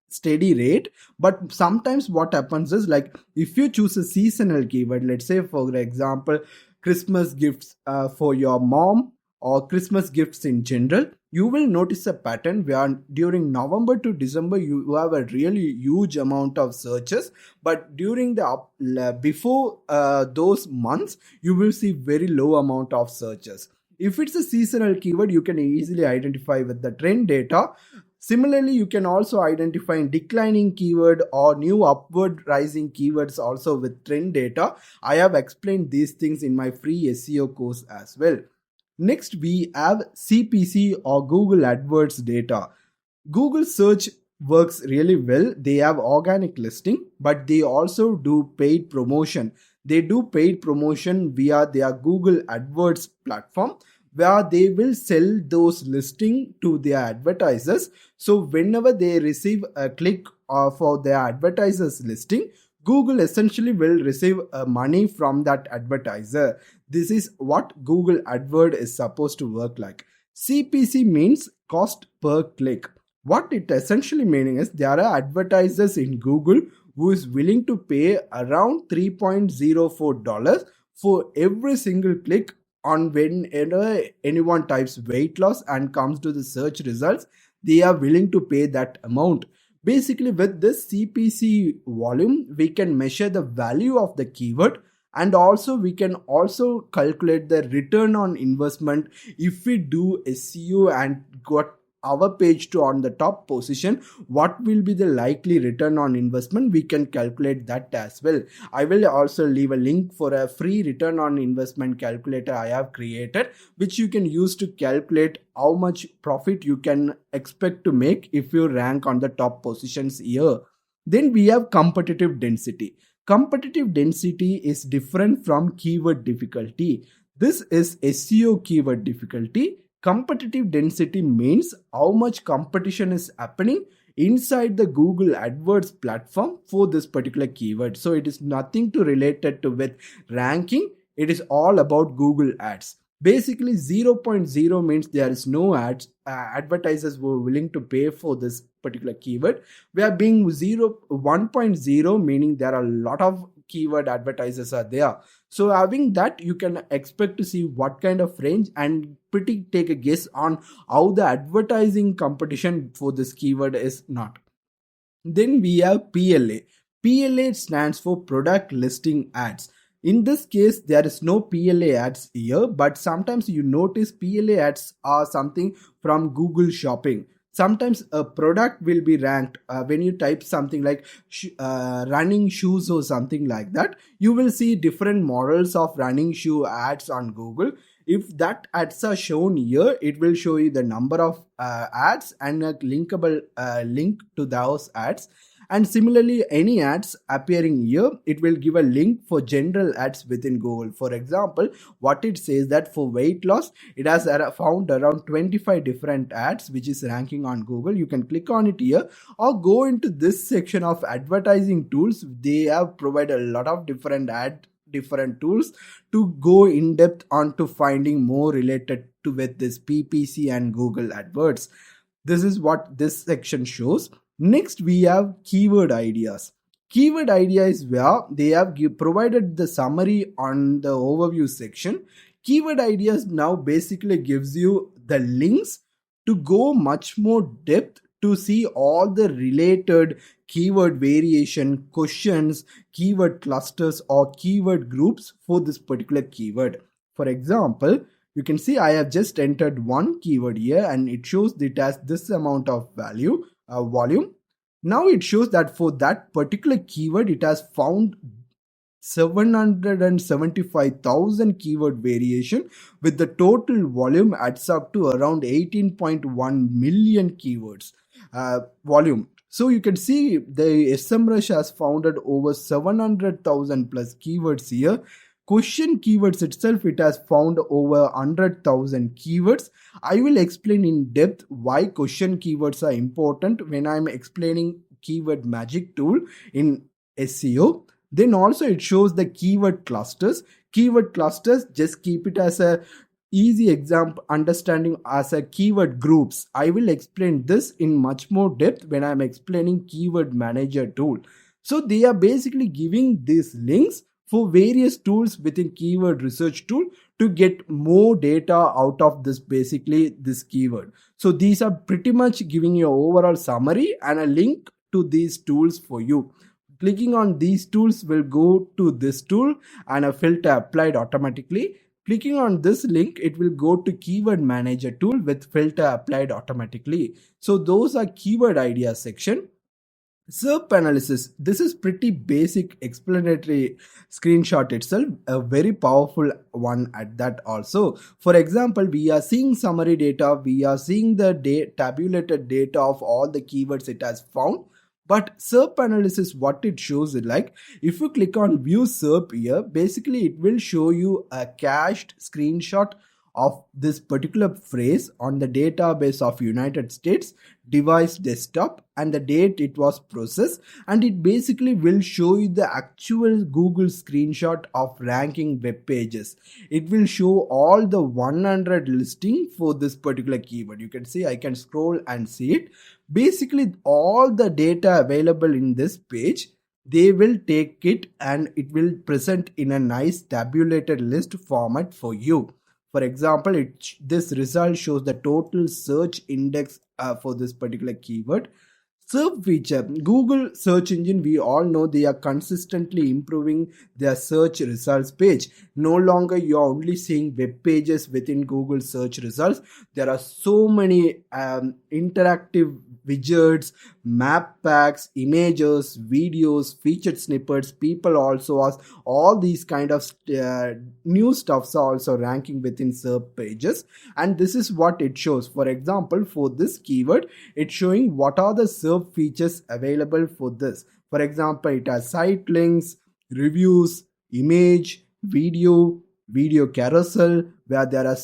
steady rate, but sometimes what happens is, like, if you choose a seasonal keyword, let's say for example Christmas gifts for your mom or Christmas gifts in general, you will notice a pattern where during November to December you have a really huge amount of searches, but during the before those months you will see very low amount of searches. If it's a seasonal keyword, you can easily identify with the trend data. Similarly, you can also identify declining keyword or new upward rising keywords also with trend data. I have explained these things in my free SEO course as well. Next, we have CPC or Google AdWords data. Google search works really well. They have organic listing, but they also do paid promotion. They do paid promotion via their Google AdWords platform, where they will sell those listing to their advertisers. So whenever they receive a click for their advertisers listing, Google essentially will receive money from that advertiser. This is what Google AdWord is supposed to work like. CPC means cost per click. What it essentially meaning is, there are advertisers in Google who is willing to pay around $3.04 for every single click on whenever anyone types weight loss and comes to the search results. They are willing to pay that amount. Basically, with this CPC volume, we can measure the value of the keyword, and also we can also calculate the return on investment. If we do SEO and got our page to on the top position, what will be the likely return on investment? We can calculate that as well. I will also leave a link for a free return on investment calculator I have created, which you can use to calculate how much profit you can expect to make if you rank on the top positions here. Then we have competitive density. Competitive density is different from keyword difficulty. This is SEO keyword difficulty. Competitive density means how much competition is happening inside the Google AdWords platform for this particular keyword. So it is nothing to related to with ranking. It is all about Google Ads. Basically 0.0 means there is no ads. Advertisers were willing to pay for this particular keyword. Where being 1.0 meaning there are a lot of keyword advertisers are there. So having that, you can expect to see what kind of range and pretty take a guess on how the advertising competition for this keyword is not. Then we have PLA. PLA stands for product listing ads. In this case, there is no PLA ads here, but sometimes you notice PLA ads are something from Google Shopping. Sometimes a product will be ranked when you type something like running shoes or something like that. You will see different models of running shoe ads on Google. If that ads are shown here, it will show you the number of ads and a linkable link to those ads. And similarly, any ads appearing here, it will give a link for general ads within Google. For example, what it says that for weight loss, it has found around 25 different ads which is ranking on Google. You can click on it here or go into this section of advertising tools. They have provided a lot of different tools to go in depth onto finding more related to with this PPC and Google AdWords. This is what this section shows. Next, we have keyword ideas. Keyword idea is where they have provided the summary on the overview section. Keyword ideas now basically gives you the links to go much more depth to see all the related keyword variation, questions, keyword clusters or keyword groups for this particular keyword. For example, you can see I have just entered one keyword here and it shows it has this amount of volume. Now it shows that for that particular keyword, it has found 775,000 keyword variation with the total volume adds up to around 18.1 million keywords volume. So you can see the SEMrush has found over 700,000 plus keywords here. Question keywords itself, it has found over 100,000 keywords. I will explain in depth why question keywords are important when I'm explaining Keyword Magic tool in SEO. Then also it shows the keyword clusters. Keyword clusters, just keep it as a easy example understanding as a keyword groups. I will explain this in much more depth when I'm explaining Keyword Manager tool. So they are basically giving these links for various tools within keyword research tool to get more data out of this keyword. So these are pretty much giving you an overall summary and a link to these tools for you. Clicking on these tools will go to this tool and a filter applied automatically. Clicking on this link, it will go to Keyword Manager tool with filter applied automatically. So those are keyword idea section. SERP analysis. This is pretty basic explanatory screenshot itself, a very powerful one at that also. For example, we are seeing summary data, we are seeing the tabulated data of all the keywords it has found. But SERP analysis, what it shows is like, if you click on view SERP here, basically it will show you a cached screenshot of this particular phrase on the database of United States device desktop and the date it was processed, and it basically will show you the actual Google screenshot of ranking web pages. It will show all the 100 listing for this particular keyword. You can see I can scroll and see it. Basically all the data available in this page, they will take it and it will present in a nice tabulated list format for you. For example, this result shows the total search index for this particular keyword. SERP feature. Google search engine, we all know they are consistently improving their search results page. No longer you are only seeing web pages within Google search results. There are so many interactive widgets, map packs, images, videos, featured snippets. People also ask all these kind of new stuffs are also ranking within SERP pages, and this is what it shows. For example, for this keyword, it's showing what are the SERP features available for this. For example, it has site links, reviews, image, video carousel, where there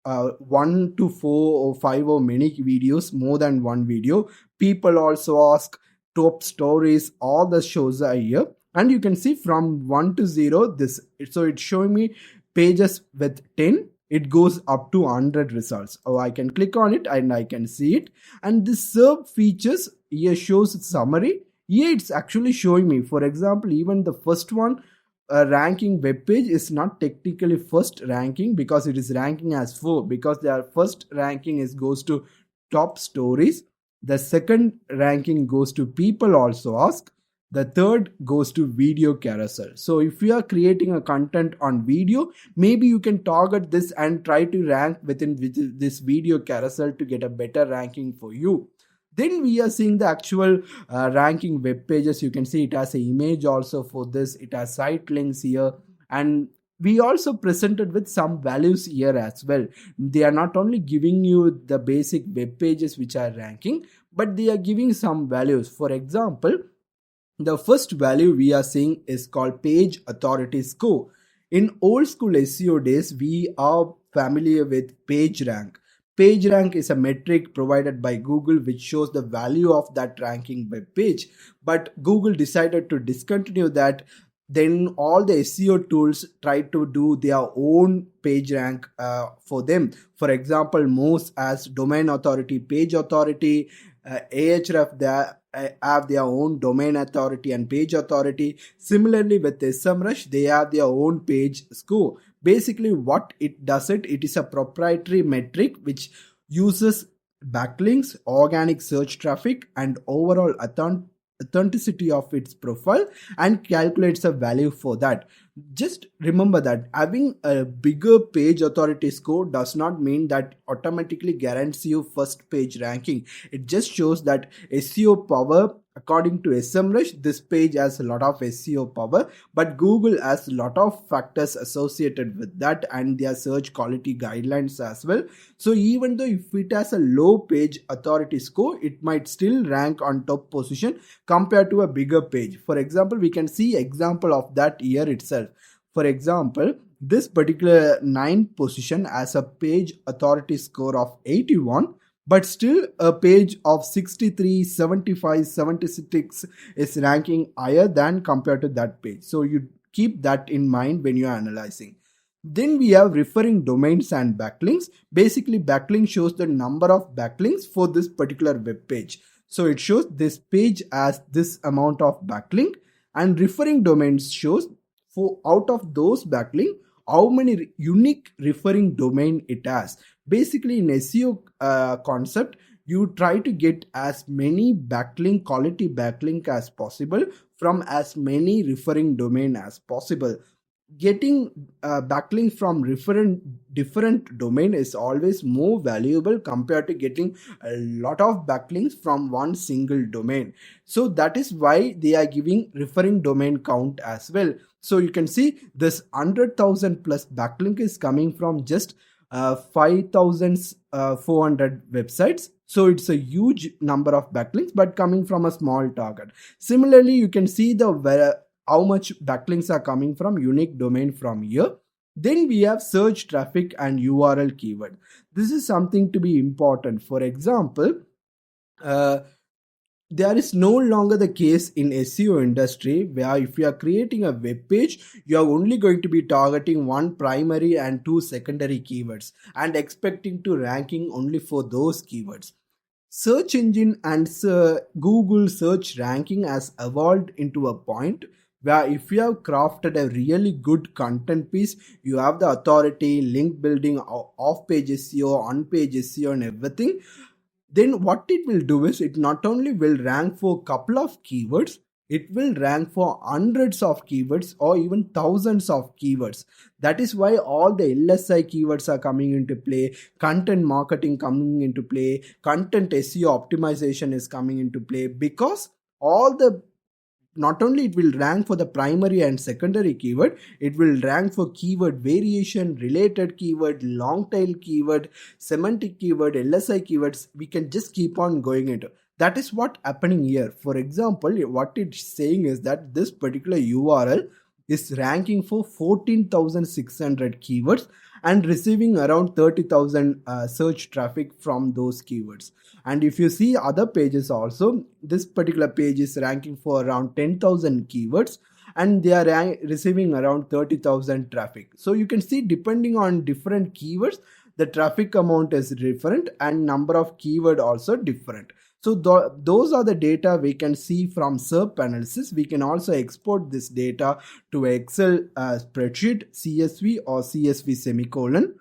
are 1 to 4 or 5 or many videos, more than one video. People also ask, top stories, all the shows are here, and you can see from 1 to 0 this. So it's showing me pages with 10. It goes up to 100 results. Oh, I can click on it and I can see it. And the SERP features here shows summary. Here it's actually showing me, for example, even the first one, ranking web page is not technically first ranking because it is ranking as 4, because their first ranking goes to top stories. The second ranking goes to people also ask. The third goes to video carousel. So if you are creating a content on video, maybe you can target this and try to rank within this video carousel to get a better ranking for you. Then we are seeing the actual ranking web pages. You can see it has an image also for this. It has site links here, and we also presented with some values here as well. They are not only giving you the basic web pages which are ranking, but they are giving some values. For example, The first value we are seeing is called page authority score. In old school SEO days, we are familiar with page rank. Page rank is a metric provided by Google which shows the value of that ranking web page. But Google decided to discontinue that. Then all the SEO tools tried to do their own page rank for them. For example, Moz as domain authority, page authority, Ahref have their own domain authority and page authority. Similarly with SEMrush, they have their own page score. Basically what it does, it is a proprietary metric which uses backlinks, organic search traffic, and overall authenticity of its profile and calculates a value for that. Just remember that having a bigger page authority score does not mean that automatically guarantees you first page ranking. It just shows that SEO power. According to SEMrush, this page has a lot of SEO power, but Google has a lot of factors associated with that and their search quality guidelines as well. So even though if it has a low page authority score, it might still rank on top position compared to a bigger page. For example, we can see example of that here itself. For example, this particular 9th position has a page authority score of 81, but still a page of 63, 75, 76 is ranking higher than compared to that page. So you keep that in mind when you are analyzing. Then we have referring domains and backlinks. Basically, backlink shows the number of backlinks for this particular web page. So it shows this page as this amount of backlink, and referring domains shows for out of those backlink how many unique referring domain it has. Basically in SEO concept, you try to get as many backlink, quality backlink as possible from as many referring domain as possible. Getting backlink from different domain is always more valuable compared to getting a lot of backlinks from one single domain. So that is why they are giving referring domain count as well. So you can see this 100,000 plus backlink is coming from just 5,400 websites. So it's a huge number of backlinks, but coming from a small target. Similarly, you can see how much backlinks are coming from unique domain from here. Then we have search traffic and URL keyword. This is something to be important. For example, there is no longer the case in SEO industry where if you are creating a web page, you are only going to be targeting one primary and two secondary keywords and expecting to ranking only for those keywords. Search engine and Google search ranking has evolved into a point where if you have crafted a really good content piece, you have the authority, link building, off-page SEO, on-page SEO and everything, then what it will do is it not only will rank for a couple of keywords, it will rank for hundreds of keywords or even thousands of keywords. That is why all the LSI keywords are coming into play, content marketing coming into play, content SEO optimization is coming into play, because not only it will rank for the primary and secondary keyword, it will rank for keyword variation, related keyword, long tail keyword, semantic keyword, LSI keywords. We can just keep on going into. That is what happening here. For example, what it's saying is that this particular URL is ranking for 14,600 keywords and receiving around 30,000 search traffic from those keywords. And if you see other pages also, this particular page is ranking for around 10,000 keywords and they are receiving around 30,000 traffic. So you can see depending on different keywords, the traffic amount is different and number of keyword also different. So those are the data we can see from SERP analysis. We can also export this data to Excel spreadsheet, CSV or CSV semicolon.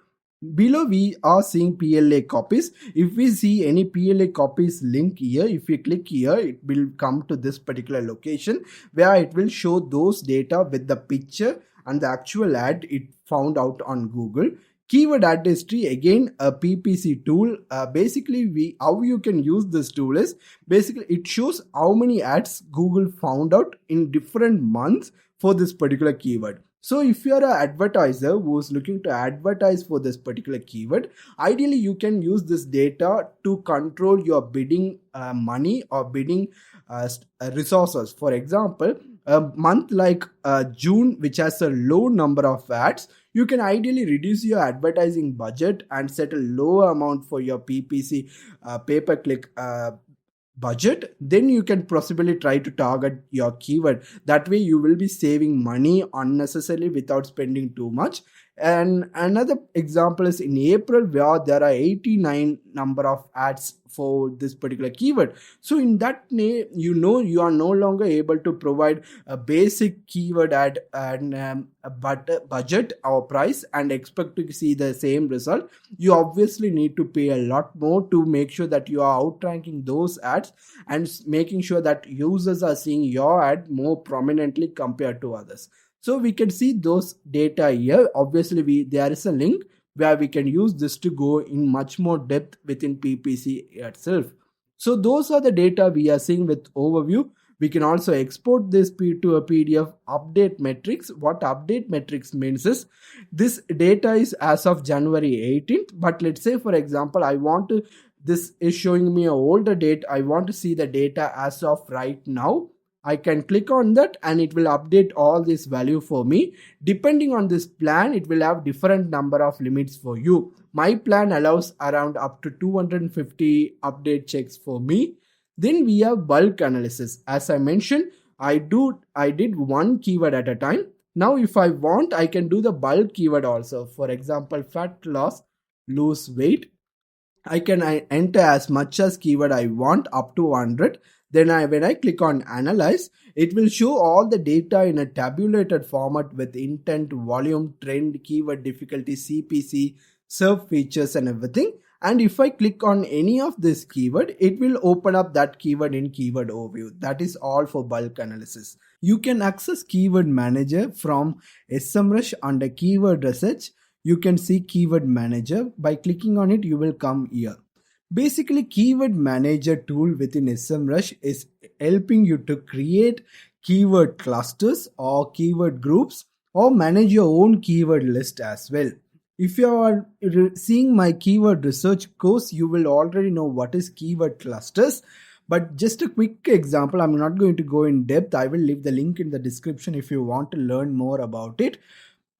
Below we are seeing PLA copies. If we see any PLA copies link here, if we click here, it will come to this particular location where it will show those data with the picture and the actual ad it found out on Google. Keyword ad history, again a PPC tool. Basically how you can use this tool is basically it shows how many ads Google found out in different months for this particular keyword. So if you're an advertiser who's looking to advertise for this particular keyword, ideally you can use this data to control your bidding money or bidding resources. For example, a month like June, which has a low number of ads, you can ideally reduce your advertising budget and set a lower amount for your PPC pay-per-click budget. Then you can possibly try to target your keyword. That way you will be saving money unnecessarily without spending too much. And another example is in April, where there are 89 number of ads for this particular keyword. So in that you are no longer able to provide a basic keyword ad and a budget or price and expect to see the same result. You obviously need to pay a lot more to make sure that you are outranking those ads and making sure that users are seeing your ad more prominently compared to others. So we can see those data here. Obviously there is a link where we can use this to go in much more depth within PPC itself. So those are the data we are seeing with overview. We can also export this to a PDF update metrics. What update metrics means is this data is as of January 18th. But let's say, for example, this is showing me a older date. I want to see the data as of right now. I can click on that and it will update all this value for me. Depending on this plan, it will have different number of limits for you. My plan allows around up to 250 update checks for me. Then we have bulk analysis. As I mentioned, I did one keyword at a time. Now if I want, I can do the bulk keyword also. For example, fat loss, lose weight. I can enter as much as keyword I want, up to 100. Then when I click on analyze, it will show all the data in a tabulated format with intent, volume, trend, keyword difficulty, CPC, serve features and everything. And if I click on any of this keyword, it will open up that keyword in keyword overview. That is all for bulk analysis. You can access keyword manager from SEMrush under keyword research. You can see keyword manager. By clicking on it, you will come here. Basically, keyword manager tool within SEMrush is helping you to create keyword clusters or keyword groups or manage your own keyword list as well. If you are seeing my keyword research course, you will already know what is keyword clusters. But just a quick example, I'm not going to go in depth. I will leave the link in the description if you want to learn more about it.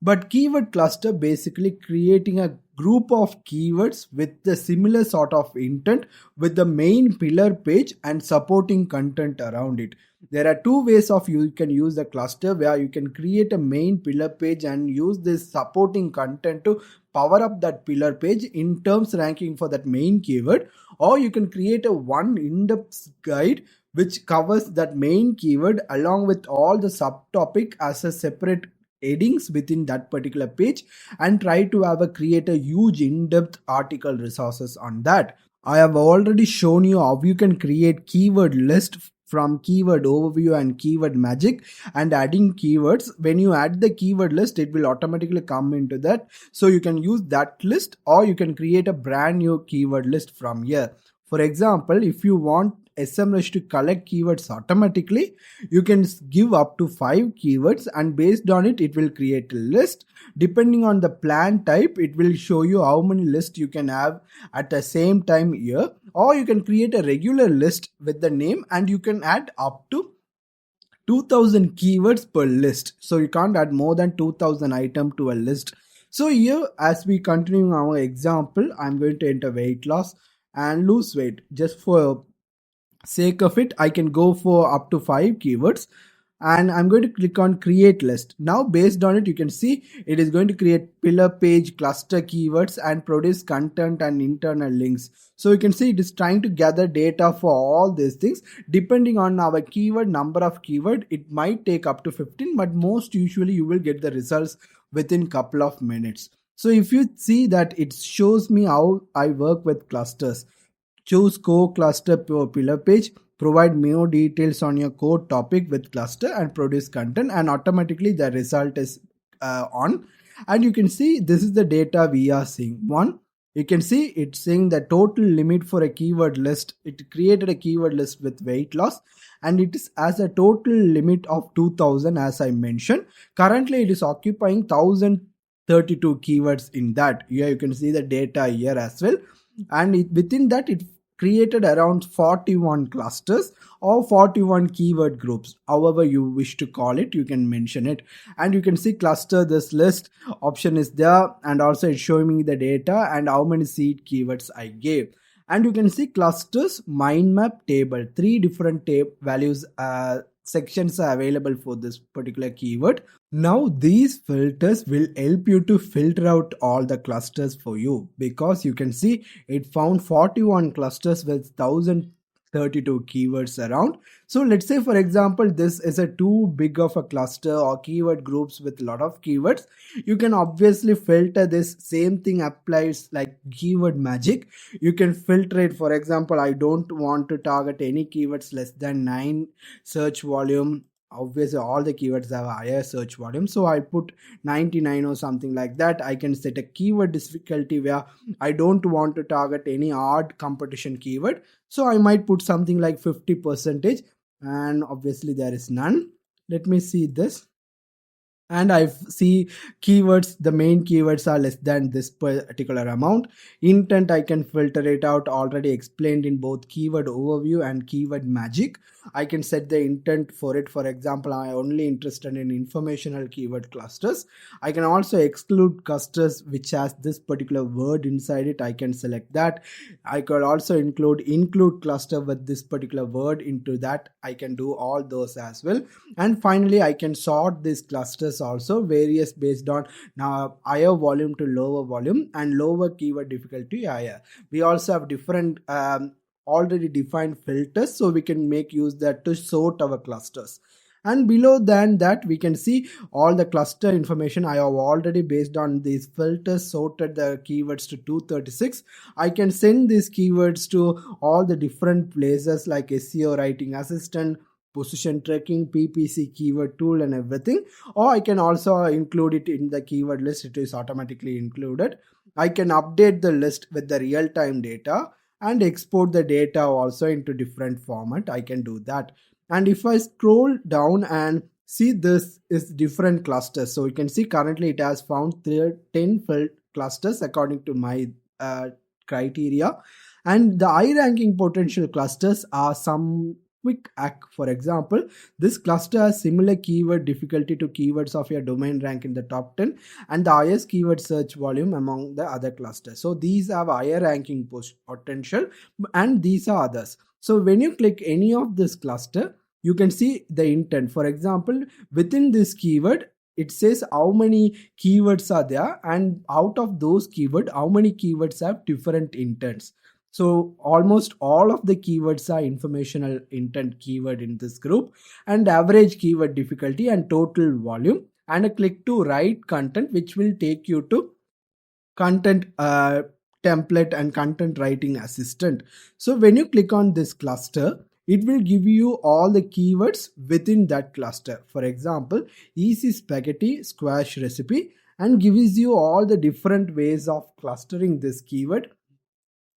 But keyword cluster basically creating a group of keywords with the similar sort of intent with the main pillar page and supporting content around it. There are two ways of you can use the cluster, where you can create a main pillar page and use this supporting content to power up that pillar page in terms ranking for that main keyword, or you can create a one in-depth guide which covers that main keyword along with all the subtopic as a separate headings within that particular page and try to create a huge in-depth article resources on that. I have already shown you how you can create keyword list from keyword overview and keyword magic and adding keywords. When you add the keyword list, it will automatically come into that. So you can use that list or you can create a brand new keyword list from here. For example, if you want SEMrush to collect keywords automatically, you can give up to 5 keywords and based on it, it will create a list. Depending on the plan type, it will show you how many lists you can have at the same time here, or you can create a regular list with the name and you can add up to 2000 keywords per list. So you can't add more than 2000 items to a list. So here, as we continue our example, I'm going to enter weight loss and lose weight. Just for sake of it, I can go for up to 5 keywords and I'm going to click on create list. Now based on it, you can see it is going to create pillar page, cluster keywords and produce content and internal links. So you can see it is trying to gather data for all these things. Depending on our keyword, number of keyword, it might take up to 15, but most usually you will get the results within couple of minutes. So if you see that, it shows me how I work with clusters. Choose core cluster pillar page, provide more details on your core topic with cluster and produce content, and automatically the result is on. And you can see this is the data we are seeing. 1, You can see it's saying the total limit for a keyword list. It created a keyword list with weight loss, and it is as a total limit of 2000 as I mentioned. Currently it is occupying 1032 keywords in that. Here you can see the data here as well, and within that it created around 41 clusters or 41 keyword groups, however you wish to call it, you can mention it. And you can see cluster this list option is there, and also it's showing me the data and how many seed keywords I gave. And you can see clusters mind map table, three different values sections are available for this particular keyword. Now these filters will help you to filter out all the clusters for you, because you can see it found 41 clusters with 1032 keywords around. So let's say for example this is a too big of a cluster or keyword groups with a lot of keywords. You can obviously filter this. Same thing applies like keyword magic. You can filter it. For example, I don't want to target any keywords less than 9 search volume. Obviously all the keywords have a higher search volume, so I put 99 or something like that. I can set a keyword difficulty where I don't want to target any hard competition keyword, so I might put something like 50%, and obviously there is none. Let me see this, and I see keywords, the main keywords are less than this particular amount. Intent, I can filter it out, already explained in both keyword overview and keyword magic. I can set the intent for it. For example, I only interested in informational keyword clusters. I can also exclude clusters which has this particular word inside it. I can select that. I could also include cluster with this particular word into that. I can do all those as well. And finally I can sort these clusters also various based on now higher volume to lower volume and lower keyword difficulty higher. We also have different already defined filters, so we can make use that to sort our clusters. And below than that we can see all the cluster information. I have already based on these filters sorted the keywords to 236. I can send these keywords to all the different places like SEO writing assistant, position tracking, PPC keyword tool and everything. Or I can also include it in the keyword list. It is automatically included. I can update the list with the real-time data and export the data also into different format. I can do that. And if I scroll down and see, this is different clusters, so you can see currently it has found 10 clusters according to my criteria. And the high ranking potential clusters are some quick hack. For example, this cluster has similar keyword difficulty to keywords of your domain rank in the top 10 and the highest keyword search volume among the other clusters. So these have higher ranking potential and these are others. So when you click any of this cluster, you can see the intent. For example, within this keyword it says how many keywords are there, and out of those keywords how many keywords have different intents. So almost all of the keywords are informational intent keyword in this group, and average keyword difficulty and total volume, and a click to write content which will take you to content template and content writing assistant. So when you click on this cluster, it will give you all the keywords within that cluster. For example, easy spaghetti squash recipe, and gives you all the different ways of clustering this keyword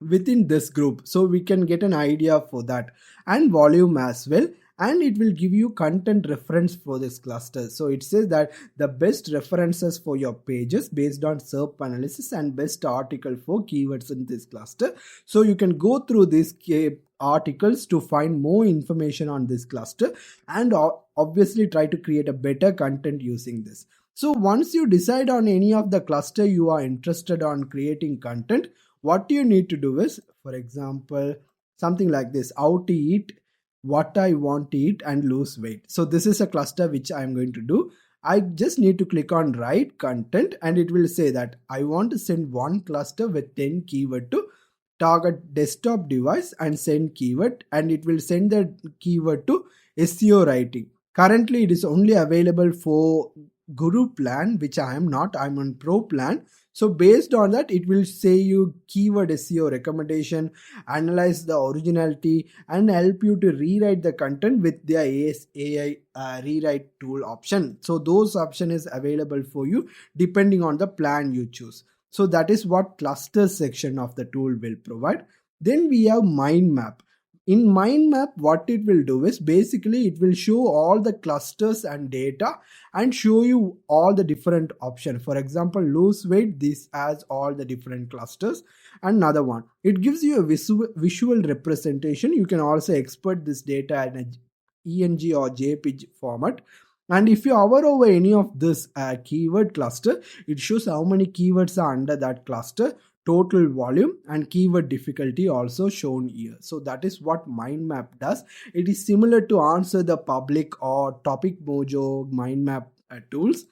within this group, so we can get an idea for that, and volume as well. And it will give you content reference for this cluster. So it says that the best references for your pages based on SERP analysis and best article for keywords in this cluster. So you can go through these articles to find more information on this cluster and obviously try to create a better content using this. So once you decide on any of the cluster you are interested on creating content, what you need to do is, for example, something like this: how to eat, what I want to eat and lose weight. So this is a cluster which I am going to do. I just need to click on write content, and it will say that I want to send one cluster with 10 keyword to target desktop device and send keyword, and it will send the keyword to SEO writing. Currently it is only available for Guru plan, which I am not. I'm on Pro plan. So based on that, it will say you keyword SEO recommendation, analyze the originality, and help you to rewrite the content with their AI rewrite tool option. So those option is available for you depending on the plan you choose. So that is what clusters section of the tool will provide. Then we have mind map. In mind map, what it will do is basically it will show all the clusters and data and show you all the different options. For example, lose weight, this has all the different clusters. Another one, it gives you a visual representation. You can also export this data in a ENG or JPG format. And if you hover over any of this keyword cluster, it shows how many keywords are under that cluster, total volume, and keyword difficulty also shown here. So that is what mind map does. It is similar to Answer the Public or Topic Mojo mind map tools.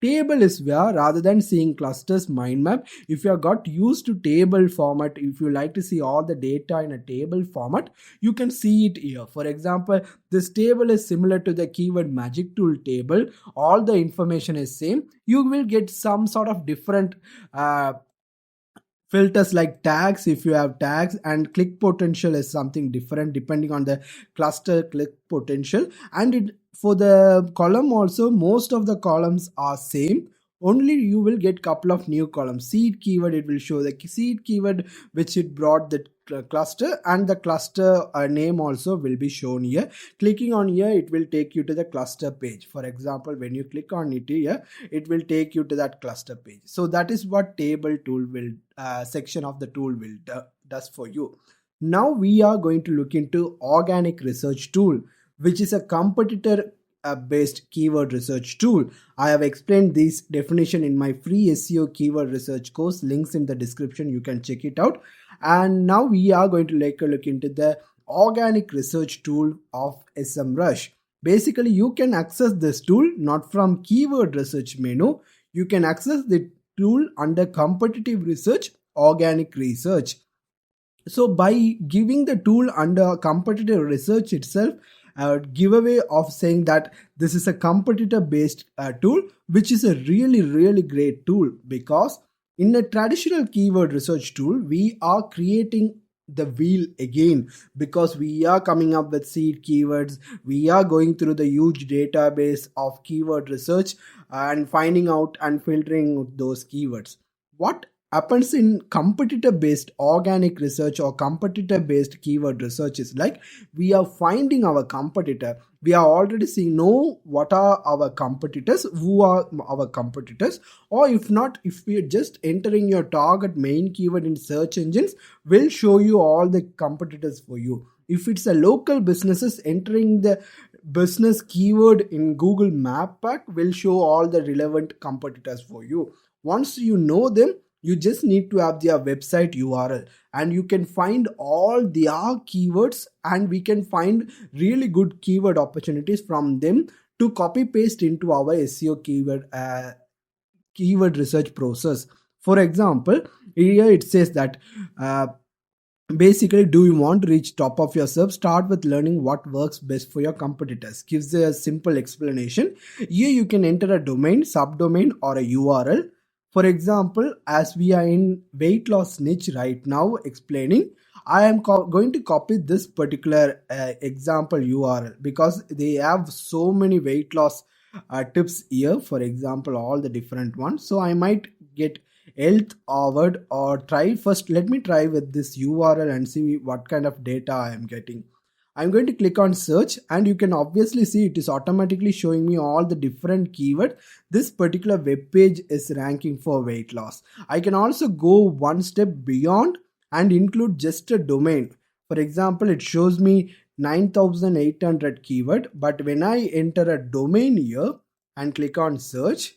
Table is where, rather than seeing clusters mind map, if you have got used to table format, if you like to see all the data in a table format, you can see it here. For example, this table is similar to the keyword magic tool table. All the information is same. You will get some sort of different filters like tags if you have tags, and click potential is something different depending on the cluster click potential. And it, for the column also, most of the columns are same, only you will get couple of new columns. Seed keyword, it will show the seed keyword which it brought the cluster, and the cluster name also will be shown here. Clicking on here, it will take you to the cluster page. For example, when you click on it here, it will take you to that cluster page. So that is what table tool will section of the tool will does for you. Now we are going to look into organic research tool, which is a competitor based keyword research tool. I have explained this definition in my free SEO keyword research course. Links in the description, you can check it out. And now we are going to take a look into the organic research tool of SEMrush. Basically, you can access this tool not from keyword research menu. You can access the tool under competitive research, organic research. So by giving the tool under competitive research itself, giveaway of saying that this is a competitor based tool, which is a really great tool, because in a traditional keyword research tool, we are creating the wheel again, because we are coming up with seed keywords, we are going through the huge database of keyword research and finding out and filtering those keywords. What happens in competitor based organic research or competitor based keyword research is like, we are finding our competitor. We are already seeing know what are our competitors, who are our competitors, or if not, if we are just entering your target main keyword in search engines, will show you all the competitors for you. If it's a local businesses, entering the business keyword in Google Map Pack will show all the relevant competitors for you. Once you know them, you just need to have their website URL, and you can find all their keywords, and we can find really good keyword opportunities from them to copy paste into our SEO keyword research process. For example, here it says that basically, do you want to reach top of your SERP? Start with learning what works best for your competitors. Gives a simple explanation. Here you can enter a domain, subdomain, or a URL. For example, as we are in weight loss niche right now explaining, I am going to copy this particular example URL, because they have so many weight loss tips here. For example, all the different ones. So I might get health award, or try first. Let me try with this URL and see what kind of data I am getting. I'm going to click on search, and you can obviously see it is automatically showing me all the different keywords this particular web page is ranking for weight loss. I can also go one step beyond and include just a domain. For example, it shows me 9800 keyword, but when I enter a domain here and click on search,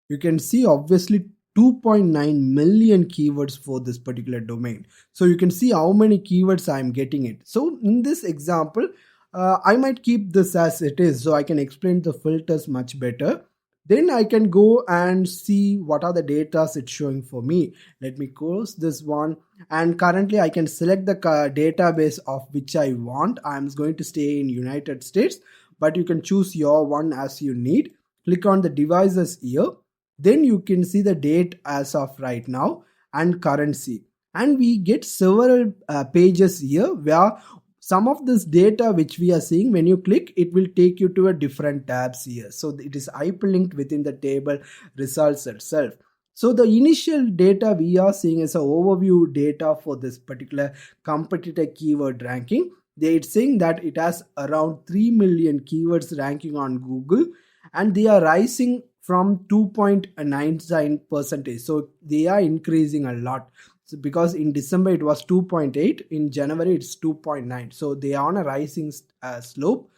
you can see obviously 2.9 million keywords for this particular domain. So you can see how many keywords I am getting it. So in this example, I might keep this as it is, so I can explain the filters much better. Then I can go and see what are the data it's showing for me. Let me close this one, and currently I can select the database of which I want. I'm going to stay in United States, but you can choose your one as you need. Click on the devices here. Then you can see the date as of right now and currency. And we get several pages here where some of this data which we are seeing, when you click, it will take you to a different tabs here. So it is hyperlinked within the table results itself. So the initial data we are seeing is an overview data for this particular competitor keyword ranking. It's saying that it has around 3 million keywords ranking on Google, and they are rising from 2.99 percentage. So they are increasing a lot. So because in December it was 2.8, in January it's 2.9. So they are on a rising slope.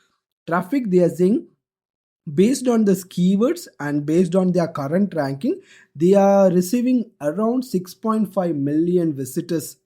Traffic, they are saying, based on these keywords and based on their current ranking, they are receiving around 6.5 million visitors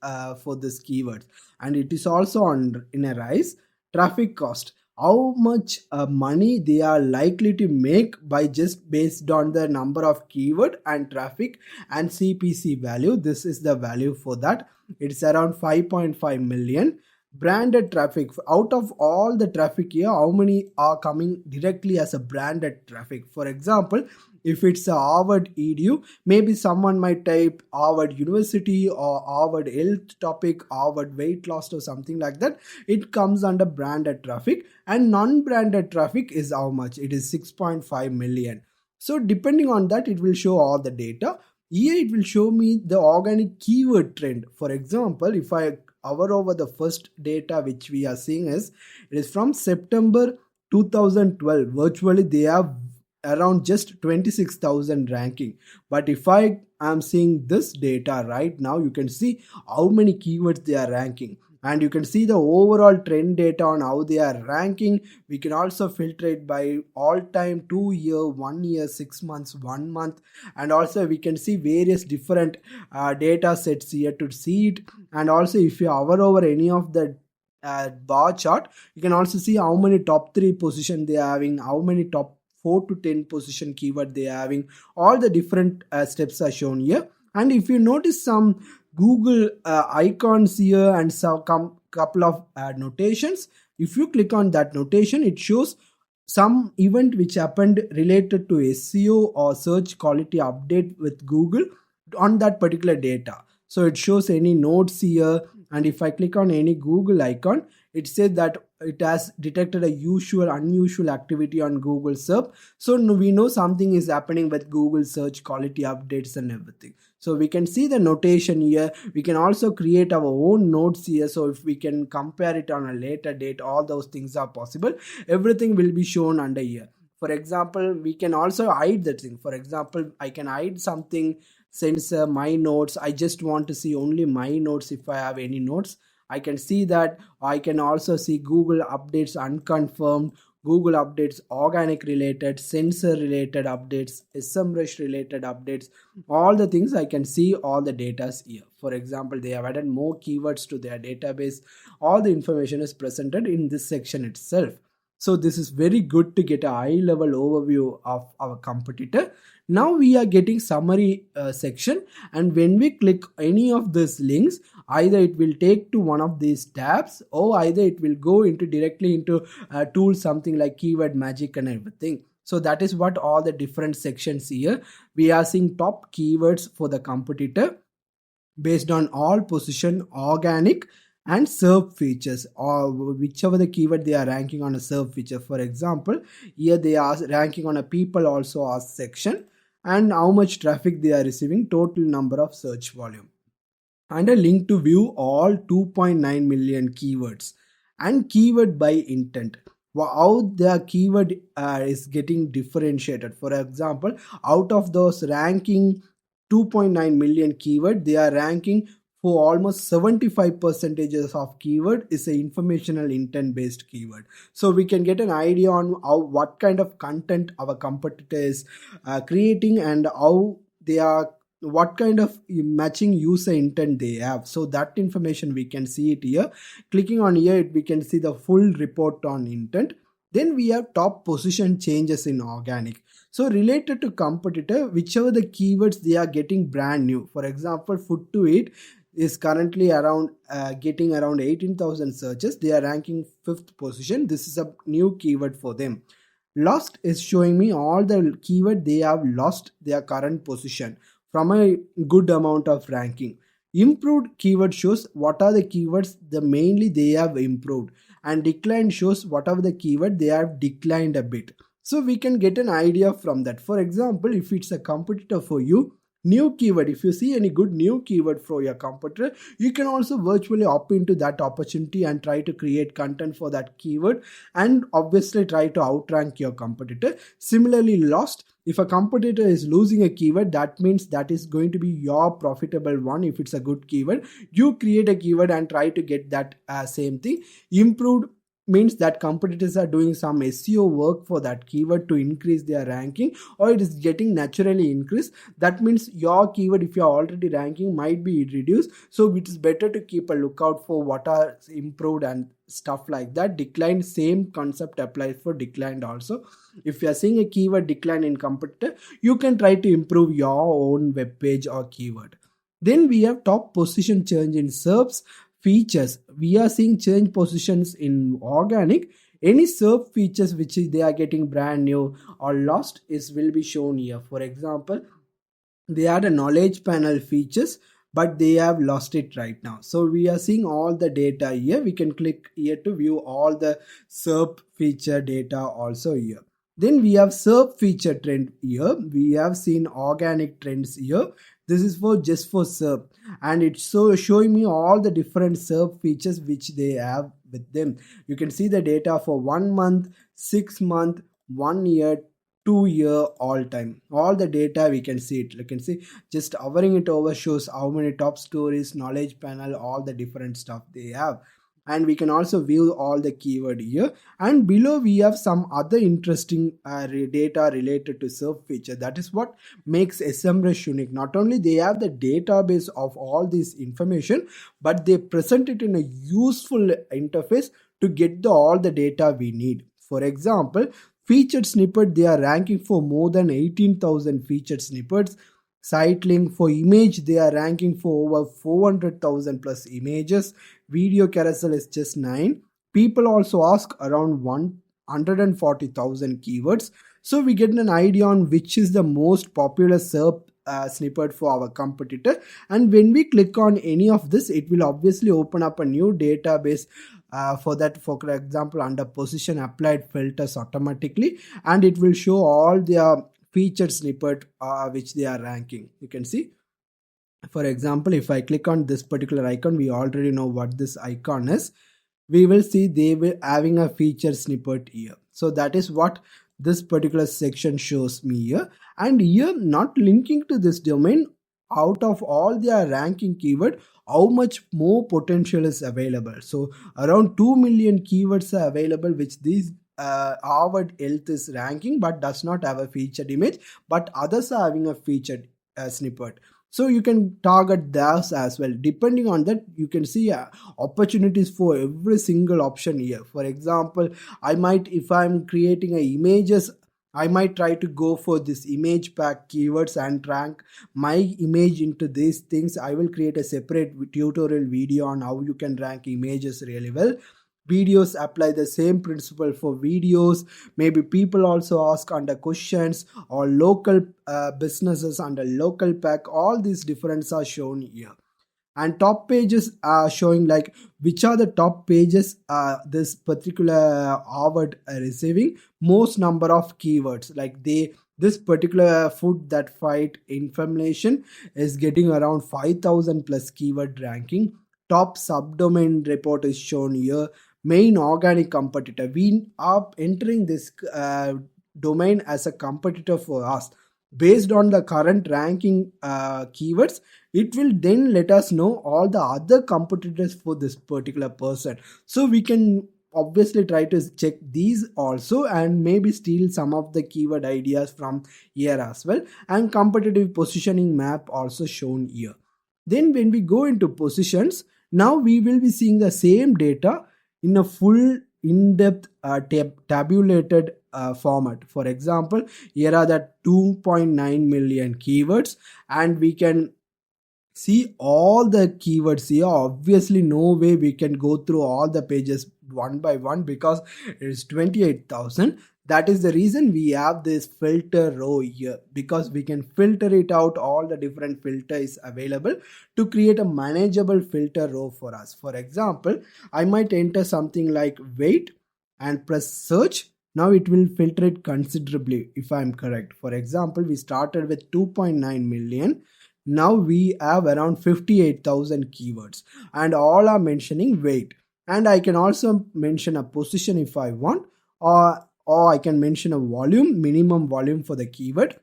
for this keywords, and it is also on in a rise. Traffic cost, how much money they are likely to make by just based on the number of keyword and traffic and CPC value. This is the value for that. It's around 5.5 million. Branded traffic, out of all the traffic here, how many are coming directly as a branded traffic? For example, if it's a Harvard Edu, maybe someone might type Harvard University or Harvard health topic, Harvard weight loss or something like that. It comes under branded traffic, and non-branded traffic is how much? It is 6.5 million. So depending on that, it will show all the data. Here it will show me the organic keyword trend. For example, if I hover over the first data which we are seeing, is it is from September 2012. Virtually they have around just 26,000 ranking. But if I am seeing this data right now, you can see how many keywords they are ranking, and you can see the overall trend data on how they are ranking. We can also filter it by all time, 2 year, 1 year, 6 months, 1 month, and also we can see various different data sets here to see it. And also if you hover over any of the bar chart, you can also see how many top 3 position they are having, how many top 4 to 10 position keyword they are having. All the different steps are shown here. And if you notice some Google icons here and some couple of notations, if you click on that notation, it shows some event which happened related to SEO or search quality update with Google on that particular data. So it shows any notes here, and if I click on any Google icon, it says that it has detected a unusual activity on Google SERP. So we know something is happening with Google search quality updates and everything. So we can see the notation here. We can also create our own notes here. So if we can compare it on a later date, all those things are possible. Everything will be shown under here. For example, we can also hide that thing. For example, I can hide something since my notes. I just want to see only my notes. If I have any notes, I can see that. I can also see Google updates unconfirmed, Google updates organic related, sensor related updates, SEMrush related updates, all the things. I can see all the data here. For example, they have added more keywords to their database. All the information is presented in this section itself. So this is very good to get a high level overview of our competitor. Now we are getting summary section, and when we click any of these links, either it will take to one of these tabs, or either it will go into directly into tools, something like Keyword Magic and everything. So that is what all the different sections here. We are seeing top keywords for the competitor based on all position, organic and SERP features, or whichever the keyword they are ranking on a SERP feature. For example, here they are ranking on a people also ask section, and how much traffic they are receiving, total number of search volume, and a link to view all 2.9 million keywords, and keyword by intent. How the keyword is getting differentiated. For example, out of those ranking 2.9 million keyword, they are ranking for almost 75 percentages of keyword is a informational intent based keyword. So we can get an idea on how what kind of content our competitor is creating, and how they are, what kind of matching user intent they have. So that information we can see it here. Clicking on here, we can see the full report on intent. Then we have top position changes in organic. So related to competitor, whichever the keywords they are getting brand new. For example, food to eat is currently around getting around 18,000 searches. They are ranking 5th position. This is a new keyword for them. Lost is showing me all the keyword they have lost their current position from a good amount of ranking. Improved keyword shows what are the keywords the mainly they have improved, and declined shows whatever the keyword they have declined a bit. So we can get an idea from that. For example, if it's a competitor for you, new keyword. If you see any good new keyword for your competitor, you can also virtually opt into that opportunity and try to create content for that keyword, and obviously try to outrank your competitor. Similarly, lost, if a competitor is losing a keyword, that means that is going to be your profitable one. If it's a good keyword, you create a keyword and try to get that same thing. Improved means that competitors are doing some SEO work for that keyword to increase their ranking, or it is getting naturally increased. That means your keyword, if you are already ranking, might be reduced. So it is better to keep a lookout for what are improved and stuff like that. Decline, same concept applies for declined also. If you are seeing a keyword decline in competitor, you can try to improve your own web page or keyword. Then we have top position change in SERPs features. We are seeing change positions in organic. Any SERP features which they are getting brand new or lost is will be shown here. For example, they had a knowledge panel features, but they have lost it right now. So we are seeing all the data here. We can click here to view all the SERP feature data also here. Then we have SERP feature trend here. We have seen organic trends here. This is for just for SERP, and it's so showing me all the different SERP features which they have with them. You can see the data for 1 month, 6 month, 1 year, 2 year, all time. All the data we can see it. You can see just hovering it over shows how many top stories, knowledge panel, all the different stuff they have. And we can also view all the keyword here, and below we have some other interesting data related to SERP feature. That is what makes SEMrush unique. Not only they have the database of all this information, but they present it in a useful interface to get all the data we need. For example, featured snippet, they are ranking for more than 18,000 featured snippets. Site link for image, they are ranking for over 400,000 plus images. Video carousel is just 9. People also ask around 140,000 keywords. So we get an idea on which is the most popular SERP snippet for our competitor. And when we click on any of this, it will obviously open up a new database for that. For example, under position applied filters automatically, and it will show all their featured snippet which they are ranking. You can see, for example, if I click on this particular icon, we already know what this icon is. We will see they were having a feature snippet here. So that is what this particular section shows me here. And here, not linking to this domain, out of all their ranking keyword, how much more potential is available. So around 2 million keywords are available which these Harvard Health is ranking, but does not have a featured image, but others are having a featured snippet. So you can target those as well. Depending on that, you can see opportunities for every single option here. For example, I might, if I'm creating a images, I might try to go for this image pack keywords and rank my image into these things. I will create a separate tutorial video on how you can rank images really well. Videos, apply the same principle for videos. Maybe people also ask under questions, or local businesses under local pack. All these differences are shown here. And top pages are showing like which are the top pages this particular Harvard receiving most number of keywords. Like this particular food that fight inflammation is getting around 5,000 plus keyword ranking. Top subdomain report is shown here. Main organic competitor, we are entering this domain as a competitor for us. Based on the current ranking keywords, it will then let us know all the other competitors for this particular person. So we can obviously try to check these also, and maybe steal some of the keyword ideas from here as well. And competitive positioning map also shown here. Then when we go into positions, now we will be seeing the same data in a full in-depth tabulated format. For example, here are the 2.9 million keywords, and we can see all the keywords here. Obviously no way we can go through all the pages one by one because it is 28,000. That is the reason we have this filter row here, because we can filter it out. All the different filters available to create a manageable filter row for us. For example, I might enter something like weight and press search. Now it will filter it considerably if I'm correct. For example, we started with 2.9 million. Now we have around 58,000 keywords and all are mentioning weight. And I can also mention a position if I want, or I can mention a volume, minimum volume for the keyword.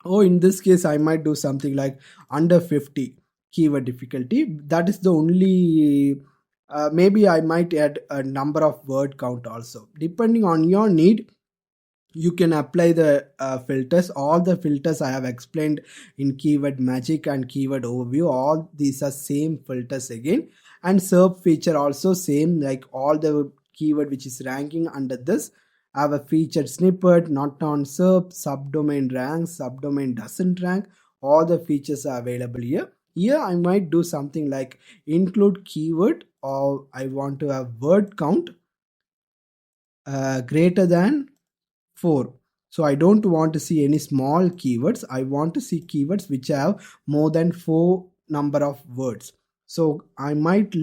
Oh, in this case, I might do something like under 50 keyword difficulty. That is the only, maybe I might add a number of word count also. Depending on your need, you can apply the filters. All the filters I have explained in keyword magic and keyword overview, all these are same filters again. And SERP feature also same, like all the keyword which is ranking under this have a featured snippet, not on SERP, subdomain ranks, subdomain doesn't rank. All the features are available here. Here I might do something like include keyword, or I want to have word count greater than 4. So I don't want to see any small keywords. I want to see keywords which have more than 4 number of words. So I might,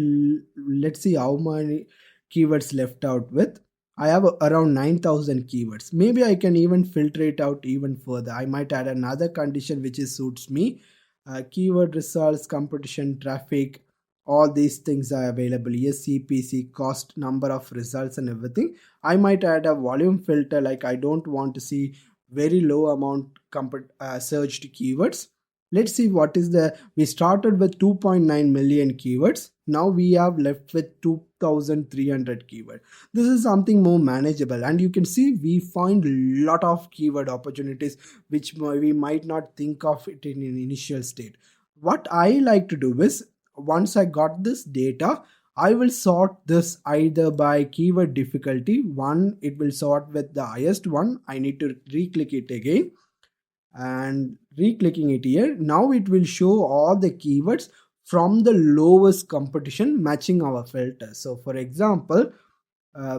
let's see how many keywords left out with. I have around 9,000 keywords. Maybe I can even filter it out even further. I might add another condition which is suits me. Keyword results, competition, traffic, all these things are available here. CPC, cost, number of results and everything. I might add a volume filter, like I don't want to see very low amount searched keywords. Let's see what is the, we started with 2.9 million keywords. Now we have left with 2,300 keywords. This is something more manageable, and you can see we find lot of keyword opportunities which we might not think of it in an initial state. What I like to do is, once I got this data, I will sort this either by keyword difficulty. One, it will sort with the highest one. I need to re-click it again, and re-clicking it here. Now it will show all the keywords from the lowest competition matching our filter. So for example, uh,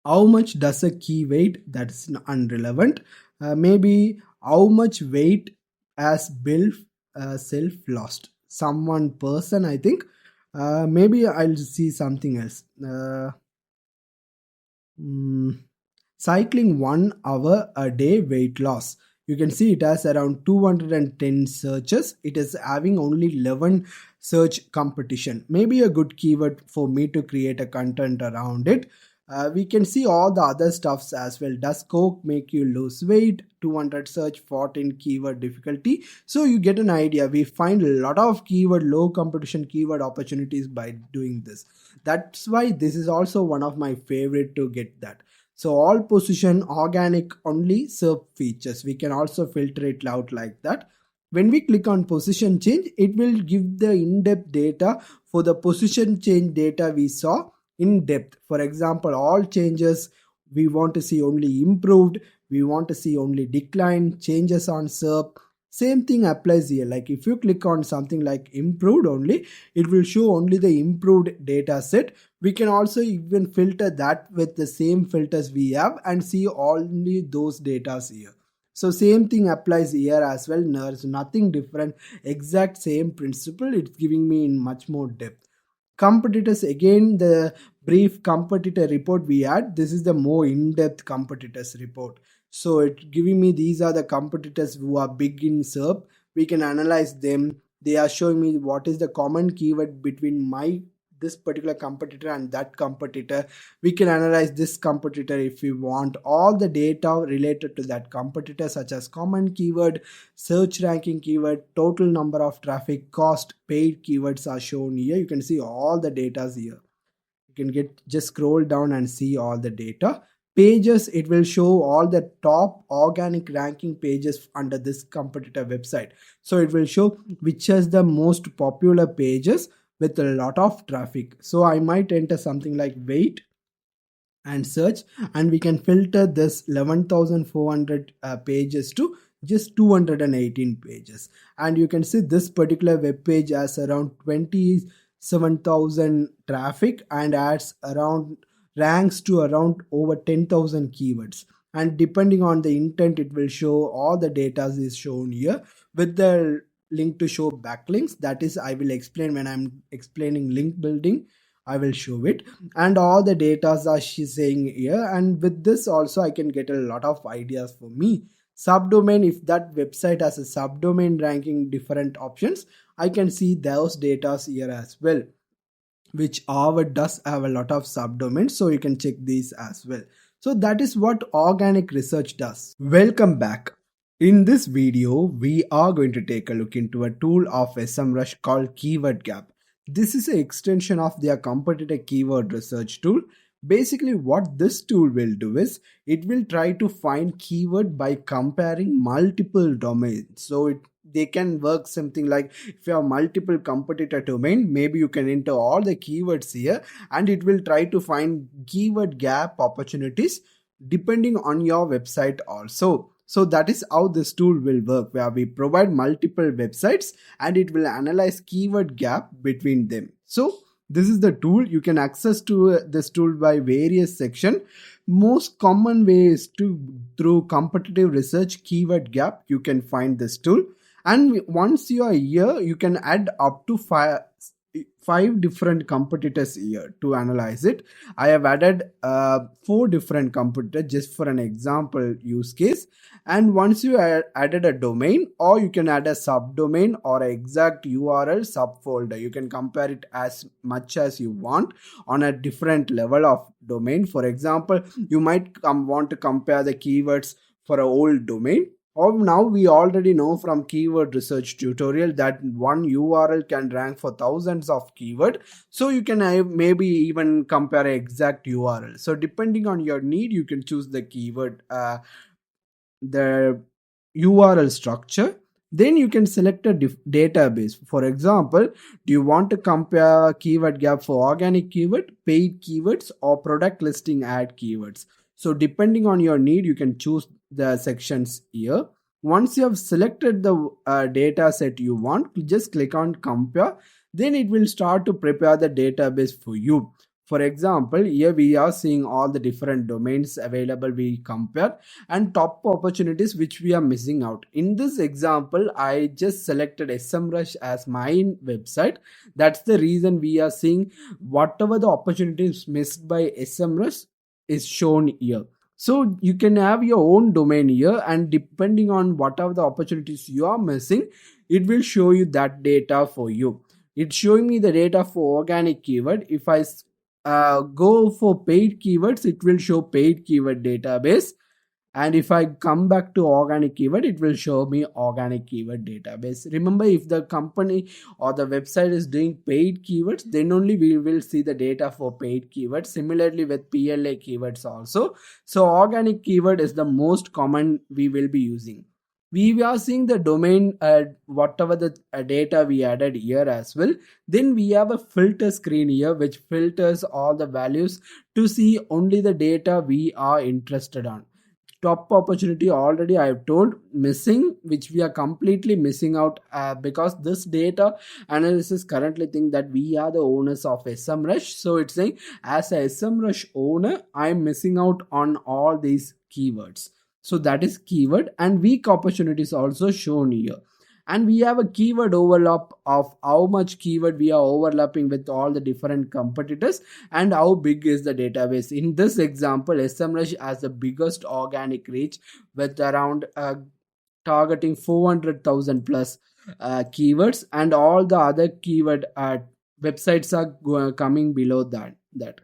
how much does a key weight? That's irrelevant. Maybe how much weight has Bill self lost? Someone person, I think. Maybe I'll see something else. Mm, cycling 1 hour a day weight loss. You can see it has around 210 searches. It is having only 11 search competition. Maybe a good keyword for me to create a content around it. We can see all the other stuffs as well. Does Coke make you lose weight? 200 search, 14 keyword difficulty. So you get an idea. We find a lot of keyword, low competition keyword opportunities by doing this. That's why this is also one of my favorite to get that. So all position organic only SERP features. We can also filter it out like that. When we click on position change, it will give the in-depth data for the position change data we saw in depth. For example, all changes we want to see only improved, we want to see only decline, changes on SERP. Same thing applies here. Like if you click on something like improved only, it will show only the improved data set. We can also even filter that with the same filters we have and see only those data here. So same thing applies here as well. There's nothing different, exact same principle. It's giving me in much more depth. Competitors, again the brief competitor report we had. This is the more in-depth competitors report. So it giving me these are the competitors who are big in SERP. We can analyze them. They are showing me what is the common keyword between my this particular competitor and that competitor. We can analyze this competitor if we want all the data related to that competitor, such as common keyword, search ranking keyword, total number of traffic, cost, paid keywords are shown here. You can see all the data here. You can get just scroll down and see all the data. Pages, it will show all the top organic ranking pages under this competitor website. So it will show which is the most popular pages with a lot of traffic. So I might enter something like weight and search, and we can filter this 11,400 pages to just 218 pages. And you can see this particular web page has around 27,000 traffic and adds around ranks to around over 10,000 keywords. And depending on the intent, it will show all the data is shown here with the link to show backlinks. That is, I will explain when I'm explaining link building. I will show it, and all the data are she's saying here, and with this also I can get a lot of ideas for me. Subdomain, if that website has a subdomain ranking different options, I can see those data here as well, which Harvard does have a lot of subdomains, so you can check these as well. So that is what organic research does. Welcome back. In this video, we are going to take a look into a tool of SEMrush called Keyword Gap. This is an extension of their competitor keyword research tool. Basically, what this tool will do is it will try to find keyword by comparing multiple domains. So they can work something like, if you have multiple competitor domain, maybe you can enter all the keywords here and it will try to find keyword gap opportunities depending on your website also. So that is how this tool will work, where we provide multiple websites and it will analyze keyword gap between them. So this is the tool. You can access to this tool by various section. Most common way is to through competitive research keyword gap. You can find this tool, and once you are here, you can add up to five different competitors here to analyze it. I have added 4 different competitors just for an example use case. And once you added a domain, or you can add a subdomain or an exact URL subfolder, you can compare it as much as you want on a different level of domain. For example, you might want to compare the keywords for an old domain. Or now we already know from keyword research tutorial that one URL can rank for thousands of keyword. So you can maybe even compare exact URL. So depending on your need, you can choose the keyword, the URL structure. Then you can select a database. For example, do you want to compare keyword gap for organic keyword, paid keywords, or product listing ad keywords? So depending on your need, you can choose the sections here. Once you have selected the data set you want, just click on compare. Then it will start to prepare the database for you. For example, here we are seeing all the different domains available we compare and top opportunities which we are missing out. In this example, I just selected SEMrush as my website. That's the reason we are seeing whatever the opportunities missed by SEMrush is shown here. So you can have your own domain here, and depending on whatever the opportunities you are missing, it will show you that data for you. It's showing me the data for organic keyword. If I go for paid keywords, it will show paid keyword database. And if I come back to organic keyword, it will show me organic keyword database. Remember, if the company or the website is doing paid keywords, then only we will see the data for paid keywords. Similarly with PLA keywords also. So organic keyword is the most common we will be using. We are seeing the domain, whatever the data we added here as well. Then we have a filter screen here which filters all the values to see only the data we are interested on. Top opportunity already I have told missing, which we are completely missing out because this data analysis currently think that we are the owners of SEMrush. So it's saying as a SEMrush owner, I'm missing out on all these keywords. So that is keyword, and weak opportunities also shown here. And we have a keyword overlap of how much keyword we are overlapping with all the different competitors and how big is the database. In this example, SEMrush has the biggest organic reach with around targeting 400,000 plus keywords, and all the other keyword websites are coming below that.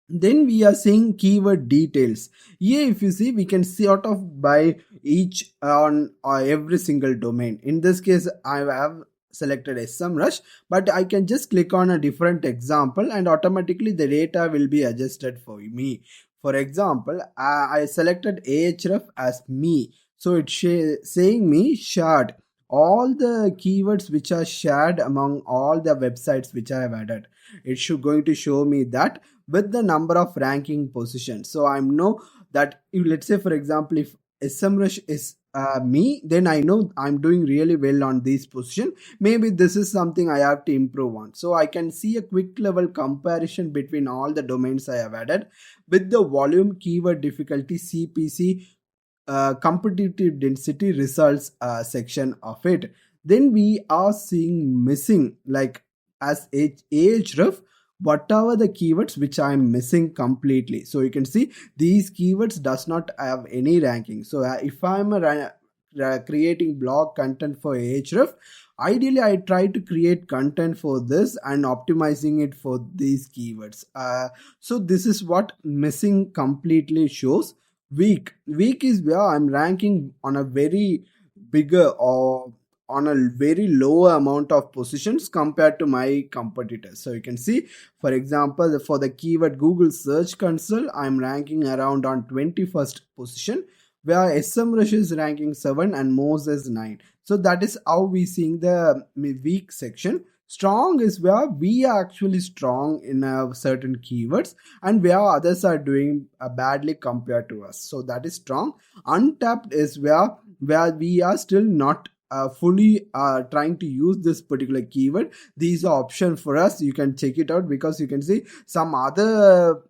Then we are seeing keyword details. Here if you see, we can sort of by each on every single domain. In this case, I have selected SEMrush, but I can just click on a different example and automatically the data will be adjusted for me. For example, I selected Ahref as me. So it's saying me shared all the keywords which are shared among all the websites which I have added. It should going to show me that with the number of ranking positions. So I know that if, let's say for example, if SEMrush is me, then I know I'm doing really well on this position. Maybe this is something I have to improve on. So I can see a quick level comparison between all the domains I have added with the volume, keyword difficulty, CPC, competitive density results section of it. Then we are seeing missing like as Ahref, whatever the keywords which I'm missing completely. So you can see these keywords does not have any ranking. So if I'm creating blog content for Ahref, ideally I try to create content for this and optimizing it for these keywords. So this is what missing completely shows. Weak is where I'm ranking on a very bigger or on a very low amount of positions compared to my competitors. So you can see, for example, for the keyword Google Search Console, I'm ranking around on 21st position, where SMrush is ranking 7 and Moz is 9. So that is how we seeing the weak section. Strong is where we are actually strong in certain keywords and where others are doing badly compared to us. So that is strong. Untapped is where we are still not fully trying to use this particular keyword. These are option for us. You can check it out because you can see some other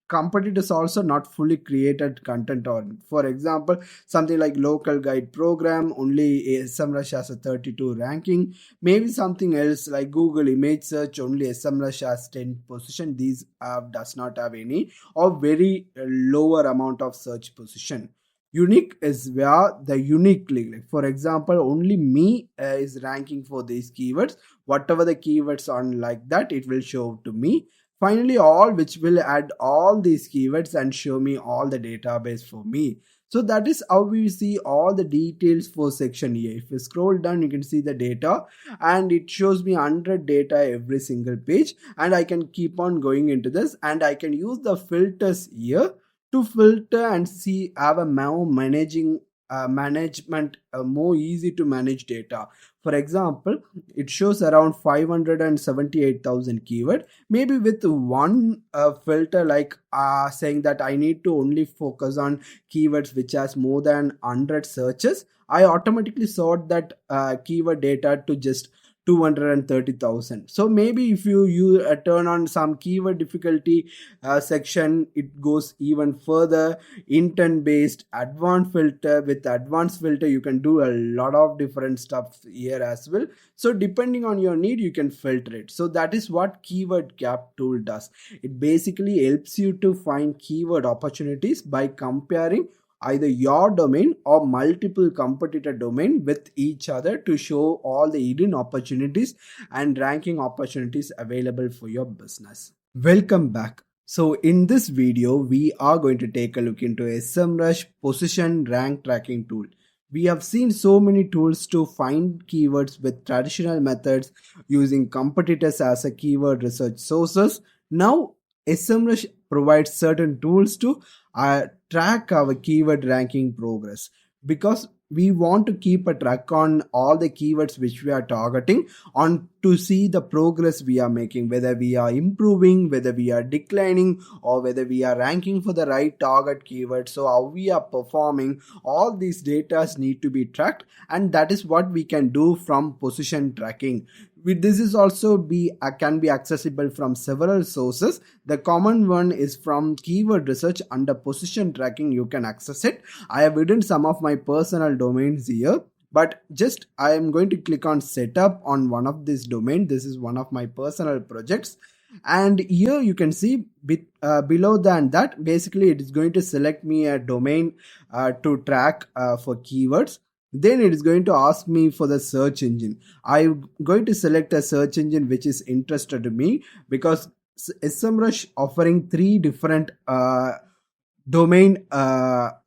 competitors also not fully created content on. For example, something like local guide program, only SMrush has a 32 ranking. Maybe something else like Google image search, only SMrush has 10 position. These does not have any or very lower amount of search position. Unique is where the uniquely, like for example, only me is ranking for these keywords. Whatever the keywords on like that, it will show to me. Finally, all, which will add all these keywords and show me all the database for me. So that is how we see all the details for section here. If you scroll down, you can see the data and it shows me 100 data every single page, and I can keep on going into this and I can use the filters here to filter and see have a more management more easy to manage data. For example, it shows around 578,000 keyword. Maybe with one filter like saying that I need to only focus on keywords which has more than 100 searches, I automatically sort that keyword data to just 230,000. So maybe if you turn on some keyword difficulty section, it goes even further. Intent based advanced filter, with advanced filter you can do a lot of different stuff here as well. So depending on your need, you can filter it. So that is what keyword gap tool does. It basically helps you to find keyword opportunities by comparing either your domain or multiple competitor domain with each other to show all the hidden opportunities and ranking opportunities available for your business. Welcome back. So in this video, we are going to take a look into SMrush position rank tracking tool. We have seen so many tools to find keywords with traditional methods using competitors as a keyword research sources. Now SMrush provides certain tools to track our keyword ranking progress, because we want to keep a track on all the keywords which we are targeting on to see the progress we are making, whether we are improving, whether we are declining, or whether we are ranking for the right target keyword. So how we are performing, all these data need to be tracked, and that is what we can do from position tracking. This is also can be accessible from several sources. The common one is from keyword research. Under position tracking you can access it. I have hidden some of my personal domains here, but just I am going to click on setup on one of this domain. This is one of my personal projects, and here you can see below than that, basically it is going to select me a domain to track for keywords. Then it is going to ask me for the search engine. I'm going to select a search engine which is interested to me, because SMrush offering 3 different domain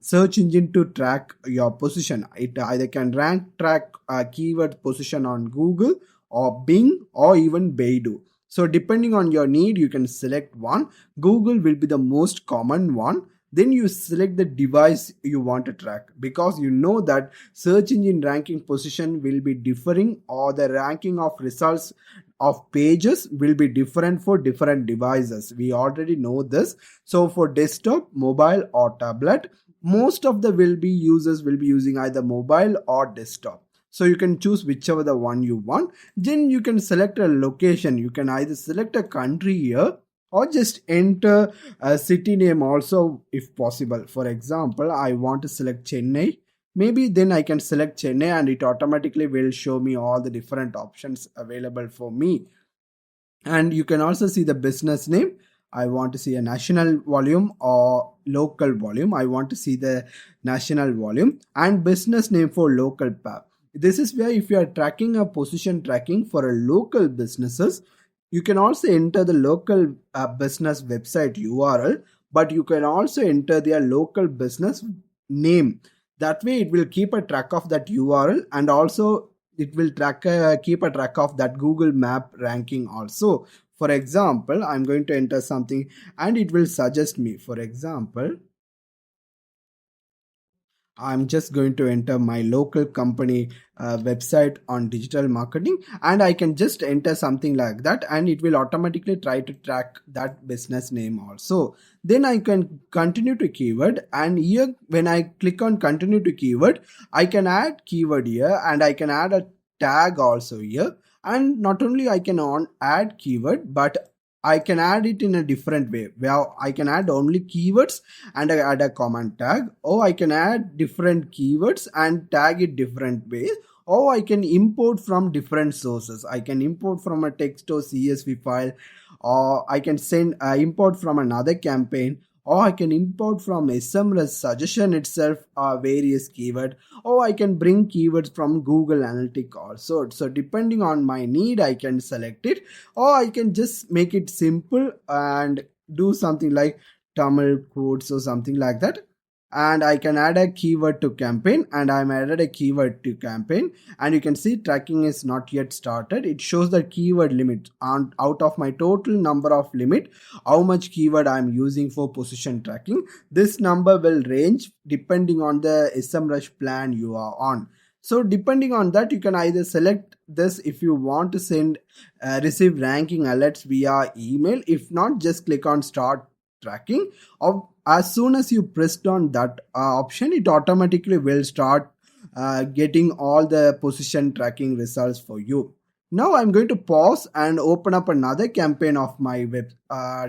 search engine to track your position. It either can track keyword position on Google or Bing or even Baidu. So depending on your need, you can select one. Google will be the most common one. Then you select the device you want to track, because you know that search engine ranking position will be differing, or the ranking of results of pages will be different for different devices. We already know this. So for desktop, mobile or tablet, most of the users will be using either mobile or desktop. So you can choose whichever the one you want. Then you can select a location. You can either select a country here or just enter a city name also if possible. For example, I want to select Chennai. Maybe then I can select Chennai and it automatically will show me all the different options available for me. And you can also see the business name. I want to see a national volume or local volume. I want to see the national volume and business name for local pub. This is where if you are tracking a position tracking for a local businesses, you can also enter the local business website URL, but you can also enter their local business name. That way it will keep a track of that URL, and also it will keep a track of that Google map ranking also. For example, I'm going to enter something and it will suggest me. For example, I'm just going to enter my local company website on digital marketing, and I can just enter something like that, and it will automatically try to track that business name also. Then I can continue to keyword, and here when I click on continue to keyword, I can add keyword here, and I can add a tag also here. And not only I can add keyword, but I can add it in a different way where I can add only keywords and I add a comment tag, or I can add different keywords and tag it different ways, or I can import from different sources. I can import from a text or CSV file, or I can send import from another campaign, or I can import from SMrush suggestion itself various keyword, or I can bring keywords from Google Analytics also. So depending on my need, I can select it, or I can just make it simple and do something like Tamil quotes or something like that. And I can add a keyword to campaign, and I'm added a keyword to campaign, and you can see tracking is not yet started. It shows the keyword limit on out of my total number of limit, how much keyword I'm using for position tracking. This number will range depending on the SMrush plan you are on. So depending on that, you can either select this if you want to send receive ranking alerts via email. If not, just click on start tracking, or as soon as you pressed on that option, it automatically will start getting all the position tracking results for you. Now I'm going to pause and open up another campaign of my web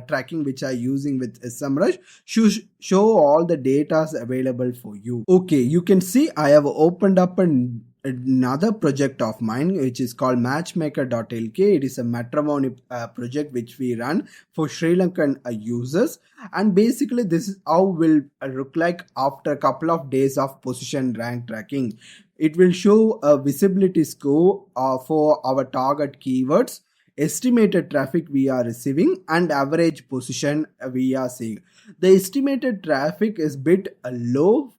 tracking which I'm using with SMrush to show all the data available for you. Okay, you can see I have opened up another project of mine which is called matchmaker.lk. It is a matrimony project which we run for Sri Lankan users, and basically this is how will look like after a couple of days of position rank tracking. It will show a visibility score for our target keywords, estimated traffic we are receiving, and average position we are seeing. The estimated traffic is bit low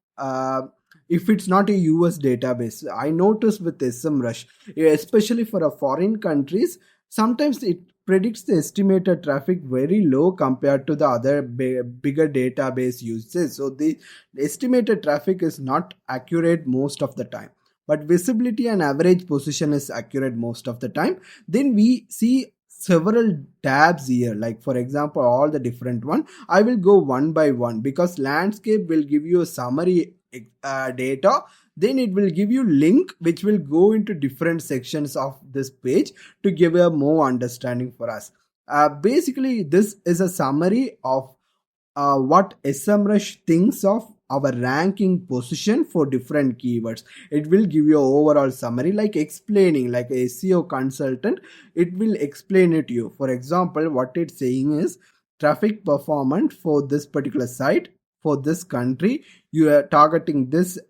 if it's not a US database. I noticed with SMrush, especially for a foreign countries, sometimes it predicts the estimated traffic very low compared to the other bigger database uses. So the estimated traffic is not accurate most of the time, but visibility and average position is accurate most of the time. Then we see several tabs here, like for example all the different one. I will go one by one because landscape will give you a summary data, then it will give you link which will go into different sections of this page to give a more understanding for us. Basically this is a summary of what SMrush thinks of our ranking position for different keywords. It will give you an overall summary, like explaining, like a SEO consultant, it will explain it to you. For example, what it's saying is traffic performance for this particular site for this country, you are targeting this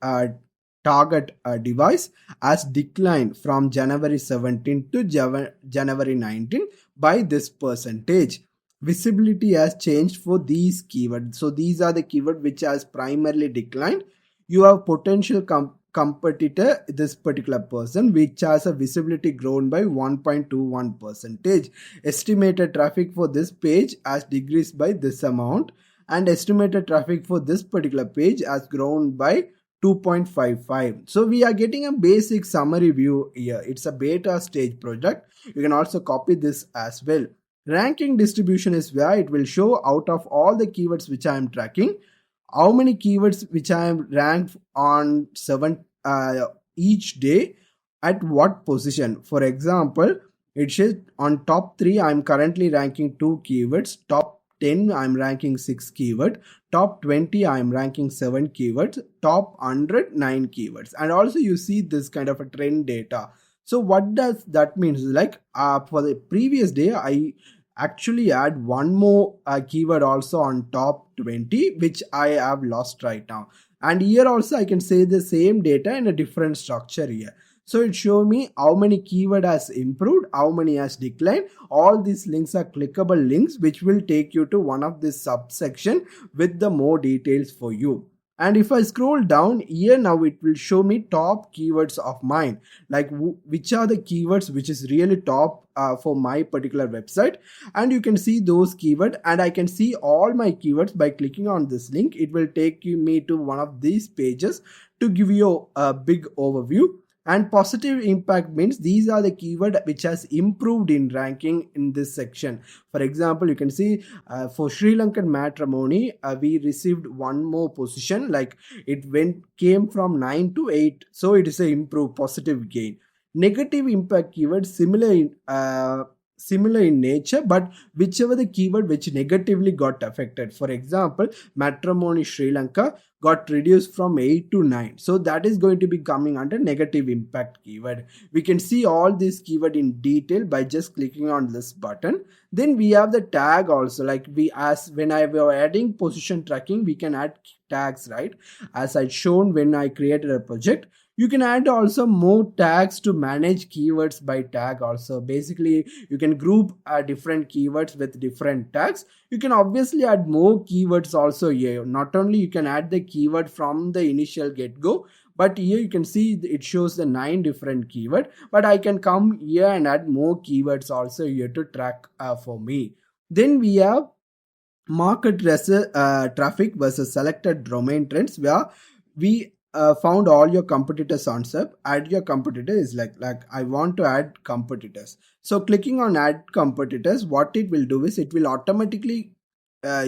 target device as declined from January 17 to January 19 by this percentage. Visibility has changed for these keywords. So these are the keywords which has primarily declined. You have potential competitor, this particular person, which has a visibility grown by 1.21 percentage. Estimated traffic for this page has decreased by this amount, and estimated traffic for this particular page has grown by 2.55. So we are getting a basic summary view here. It's a beta stage project. You can also copy this as well. Ranking distribution is where it will show out of all the keywords which I am tracking, how many keywords which I am ranked on 7 each day at what position. For example, it says on top 3 I am currently ranking 2 keywords, top 10 I am ranking 6 keywords, top 20 I am ranking 7 keywords, top 100 9 keywords, and also you see this kind of a trend data. So what does that mean? Like for the previous day, I actually add one more keyword also on top 20, which I have lost right now. And here also I can say the same data in a different structure here. So it show me how many keyword has improved, how many has declined. All these links are clickable links which will take you to one of this subsection with the more details for you. And if I scroll down here, now it will show me top keywords of mine, like which are the keywords which is really top for my particular website. And you can see those keywords, and I can see all my keywords by clicking on this link. It will take me to one of these pages to give you a big overview. And positive impact means these are the keyword which has improved in ranking in this section. For example, you can see for Sri Lankan matrimony, we received one more position, like it came from 9 to 8, so it is a improved positive gain. Negative impact keyword similar in nature, but whichever the keyword which negatively got affected. For example, matrimony Sri Lanka got reduced from 8 to 9, so that is going to be coming under negative impact keyword. We can see all this keyword in detail by just clicking on this button. Then we have the tag also, like when I were adding position tracking, we can add tags, right? As I shown when I created a project, you can add also more tags to manage keywords by tag also. Basically, you can group different keywords with different tags. You can obviously add more keywords also here. Not only you can add the keyword from the initial get-go, but here you can see it shows the 9 different keyword, but I can come here and add more keywords also here to track for me. Then we have market traffic versus selected domain trends, where we found all your competitors on SERP. Add your competitor is like I want to add competitors. So clicking on add competitors, what it will do is it will automatically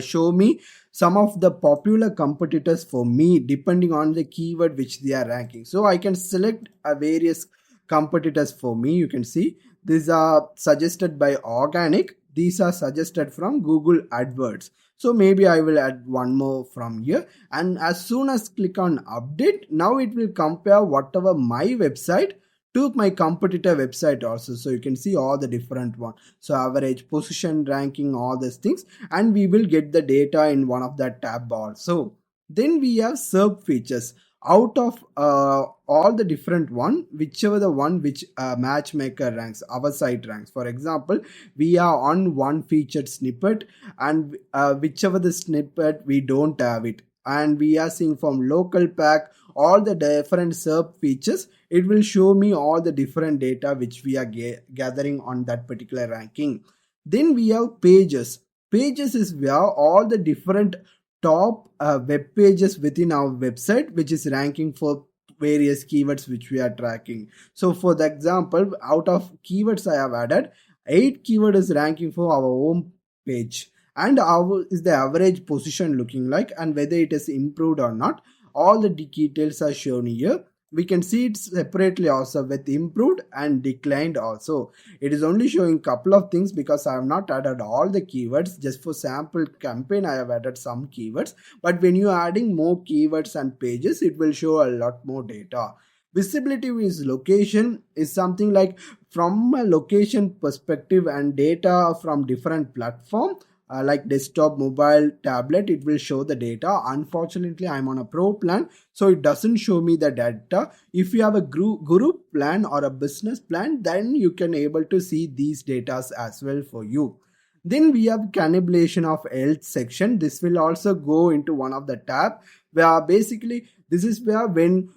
show me some of the popular competitors for me depending on the keyword which they are ranking. So I can select various competitors for me. You can see these are suggested by organic. These are suggested from Google AdWords. So maybe I will add one more from here, and as soon as click on update, now it will compare whatever my website to my competitor website also. So you can see all the different one. So average position ranking, all these things, and we will get the data in one of that tab also. Then we have SERP features. Out of all the different one, whichever the one which matchmaker ranks, our site ranks. For example, we are on one featured snippet, and whichever the snippet we don't have it, and we are seeing from local pack all the different SERP features. It will show me all the different data which we are gathering on that particular ranking. Then we have pages. Pages is where all the different top web pages within our website which is ranking for various keywords which we are tracking. So for the example, out of keywords I have added, 8 keyword is ranking for our home page, and how is the average position looking like, and whether it is improved or not. All the details are shown here. We can see it separately also with improved and declined also. It is only showing couple of things because I have not added all the keywords. Just for sample campaign I have added some keywords, but when you are adding more keywords and pages, it will show a lot more data. Visibility is location is something like from a location perspective and data from different platform. Like desktop, mobile, tablet, it will show the data. Unfortunately, I'm on a pro plan, so it doesn't show me the data. If you have a group plan or a business plan, then you can able to see these data as well for you. Then we have cannibalization of health section. This will also go into one of the tab, where basically this is where when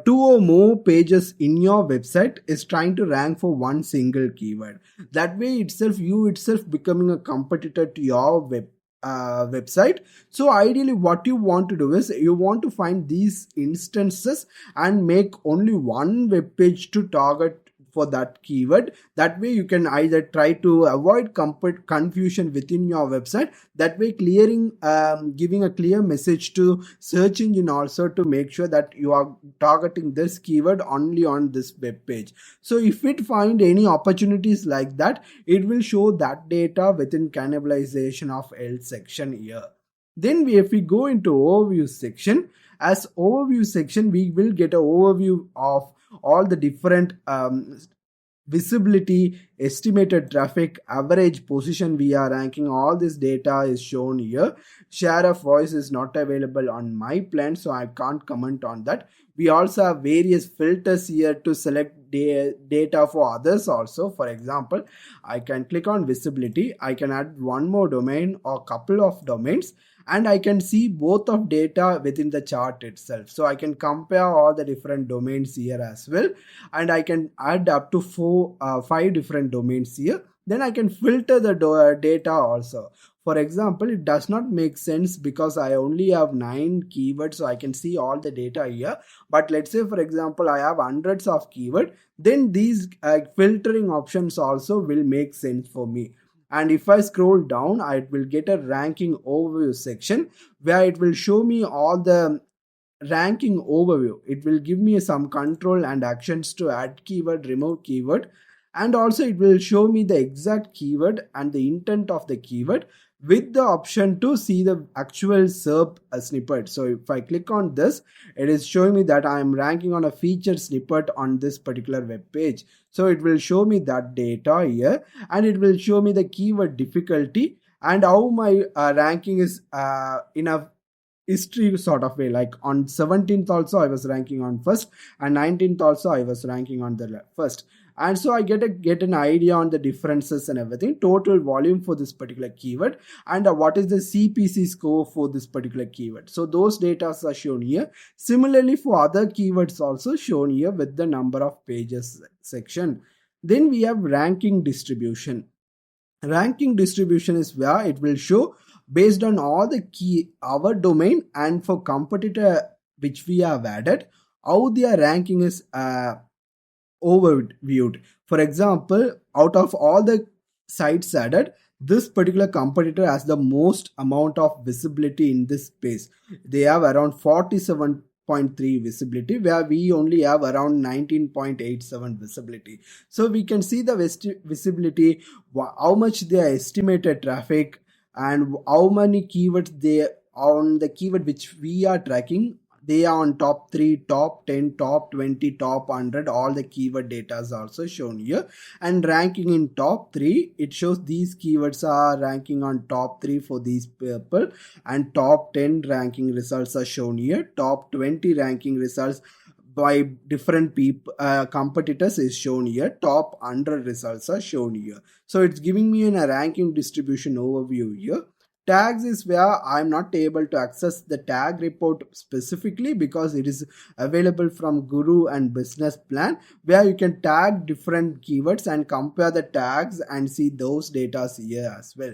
two or more pages in your website is trying to rank for one single keyword. That way itself, you itself becoming a competitor to your website. So ideally what you want to do is you want to find these instances and make only one web page to target for that keyword. That way you can either try to avoid confusion within your website, that way clearing giving a clear message to search engine also to make sure that you are targeting this keyword only on this web page. So if it find any opportunities like that, it will show that data within cannibalization of health section here. Then if we go into overview section, As overview section, we will get an overview of all the different visibility, estimated traffic, average position we are ranking. All this data is shown here. Share of voice is not available on my plan, so I can't comment on that. We also have various filters here to select data for others also. For example, I can click on visibility. I can add one more domain or couple of domains, and I can see both of data within the chart itself. So I can compare all the different domains here as well, and I can add up to 5 different domains here. Then I can filter the data also. For example, it does not make sense because I only have 9 keywords, so I can see all the data here. But let's say, for example, I have hundreds of keywords, then these filtering options also will make sense for me. And if I scroll down, I will get a ranking overview section where it will show me all the ranking overview. It will give me some control and actions to add keyword, remove keyword, and also it will show me the exact keyword and the intent of the keyword with the option to see the actual SERP snippet. So if I click on this, it is showing me that I am ranking on a featured snippet on this particular web page. So it will show me that data here, and it will show me the keyword difficulty and how my ranking is in a history sort of way. Like on 17th also I was ranking on first, and 19th also I was ranking on the first. And so I get an idea on the differences and everything, total volume for this particular keyword, and what is the CPC score for this particular keyword. So those data are shown here. Similarly for other keywords also shown here with the number of pages section. Then we have ranking distribution. Ranking distribution is where it will show based on all the key our domain and for competitor which we have added, how their ranking is overviewed. For example, out of all the sites added, this particular competitor has the most amount of visibility in this space. They have around 47.3 visibility, where we only have around 19.87 visibility. So we can see the visibility, how much their estimated traffic, and how many keywords they on the keyword which we are tracking. They are on top 3, top 10, top 20, top 100. All the keyword data is also shown here. And ranking in top 3, it shows these keywords are ranking on top 3 for these people. And top 10 ranking results are shown here. Top 20 ranking results by different people competitors is shown here. Top 100 results are shown here. So it's giving me a ranking distribution overview here. Tags is where I'm not able to access the tag report specifically because it is available from Guru and Business Plan, where you can tag different keywords and compare the tags and see those data here as well.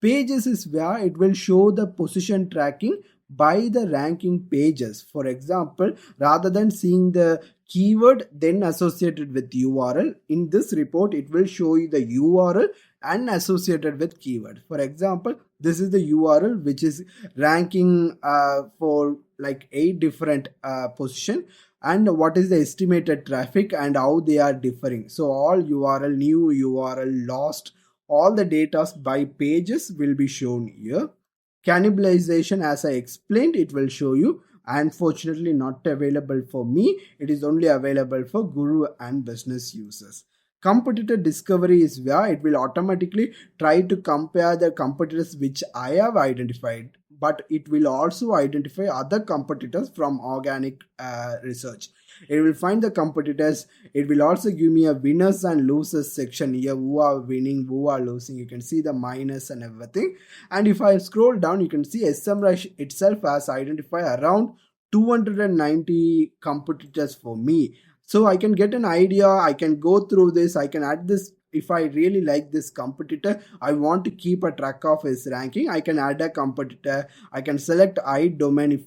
Pages is where it will show the position tracking by the ranking pages. For example, rather than seeing the keyword then associated with URL, in this report it will show you the URL and associated with keyword. For example, this is the URL which is ranking for like 8 different position, and what is the estimated traffic and how they are differing. So all URL, new URL, lost, all the data by pages will be shown here. Cannibalization, as I explained, it will show you. Unfortunately not available for me. It is only available for Guru and business users. Competitor discovery is where it will automatically try to compare the competitors which I have identified, but it will also identify other competitors from organic research. It will find the competitors. It will also give me a winners and losers section here, who are winning, who are losing. You can see the minus and everything. And if I scroll down, you can see SEMrush itself has identified around 290 competitors for me. So I can get an idea, I can go through this, I can add this. If I really like this competitor, I want to keep a track of his ranking, I can add a competitor. I can select iDomain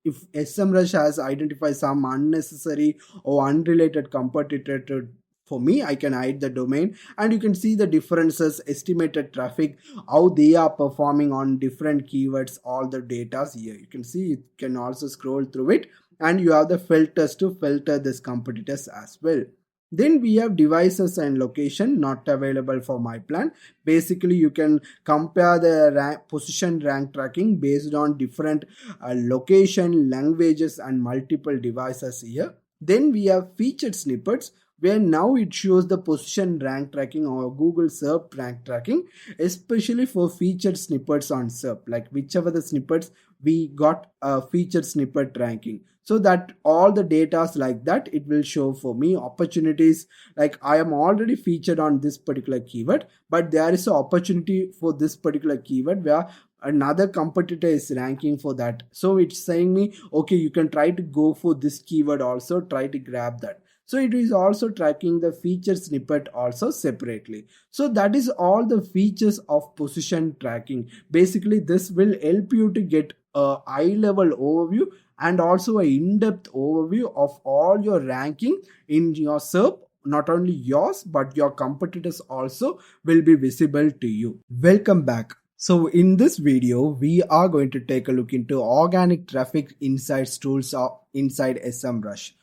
if SEMrush has identified some unnecessary or unrelated competitor for me, I can hide the domain, and you can see the differences, estimated traffic, how they are performing on different keywords, all the data here. You can see, you can also scroll through it, and you have the filters to filter these competitors as well. Then we have devices and location not available for my plan. Basically, you can compare the position rank tracking based on different location, languages, and multiple devices here. Then we have featured snippets where now it shows the position rank tracking or Google SERP rank tracking, especially for featured snippets on SERP, like whichever the snippets we got a featured snippet ranking, so that all the data like that it will show for me opportunities, like I am already featured on this particular keyword, but there is an opportunity for this particular keyword where another competitor is ranking for that. So it's saying me, okay, you can try to go for this keyword also, try to grab that. So it is also tracking the feature snippet also separately. So that is all the features of position tracking. Basically this will help you to get a high level overview and also a in-depth overview of all your ranking in your SERP. Not only yours but your competitors also will be visible to you. Welcome back. So in this video we are going to take a look into organic traffic insights tools inside SEMrush.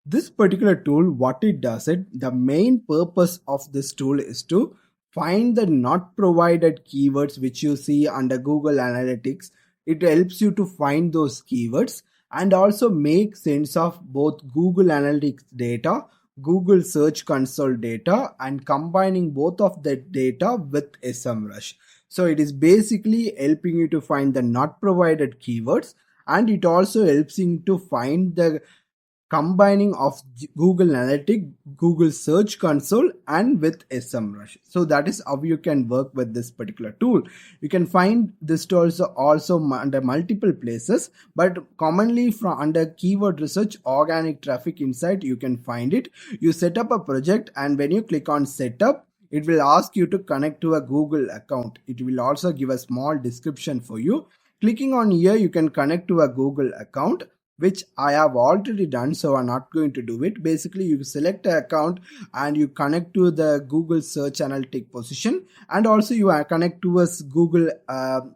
This particular tool, what it does, the main purpose of this tool is to find the not provided keywords which you see under Google Analytics. It helps you to find those keywords and also make sense of both Google Analytics data, Google Search Console data, and combining both of the data with SEMrush. So it is basically helping you to find the not provided keywords, and it also helps you to find the combining of Google Analytics, Google Search Console, and with SEMrush. So that is how you can work with this particular tool. You can find this tool also under multiple places, but commonly from under keyword research, organic traffic insight, you can find it. You set up a project, and when you click on setup, it will ask you to connect to a Google account. It will also give a small description for you. Clicking on here, you can connect to a Google account, which I have already done, so I'm not going to do it. Basically, you select an account and you connect to the Google Search Analytics position, and also you connect to a Google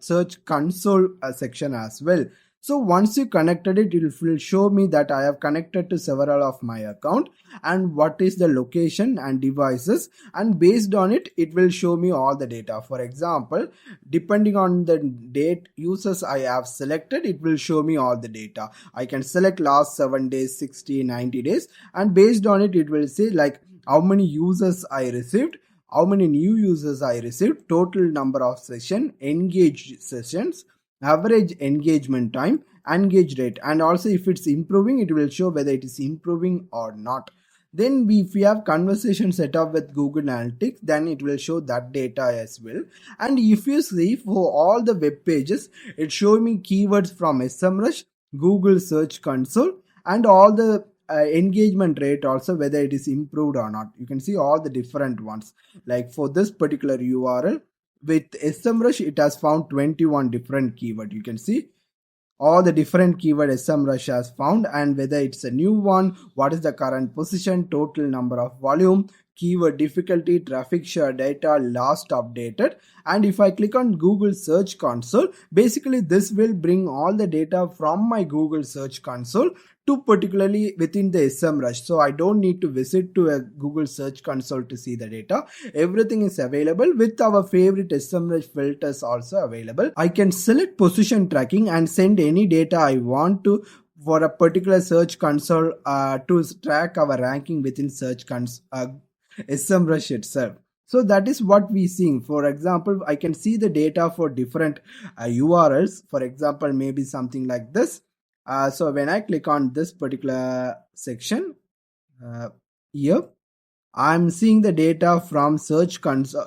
Search Console section as well. So once you connected it, it will show me that I have connected to several of my account and what is the location and devices, and based on it, it will show me all the data. For example, depending on the date users I have selected, it will show me all the data. I can select last 7 days, 60, 90 days, and based on it, it will say like how many users I received, how many new users I received, total number of sessions, engaged sessions, average engagement time, engage rate, and also if it's improving, it will show whether it is improving or not. Then if we have conversation set up with Google Analytics, then it will show that data as well. And if you see for all the web pages, it shows me keywords from SEMrush, Google Search Console, and all the engagement rate also, whether it is improved or not. You can see all the different ones. Like for this particular URL, with SEMrush, it has found 21 different keyword. You can see all the different keyword SEMrush has found, and whether it's a new one, what is the current position, total number of volume, keyword difficulty, traffic share data, last updated. And if I click on Google Search Console, basically this will bring all the data from my Google Search Console to particularly within the SEMrush. So I don't need to visit to a Google Search Console to see the data. Everything is available with our favorite SEMrush filters also available. I can select position tracking and send any data I want to for a particular Search Console to track our ranking within Search Console, SEMrush itself. So that is what we seeing. For example, I can see the data for different URLs. For example, maybe something like this. So when I click on this particular section here, I'm seeing the data from Search Console,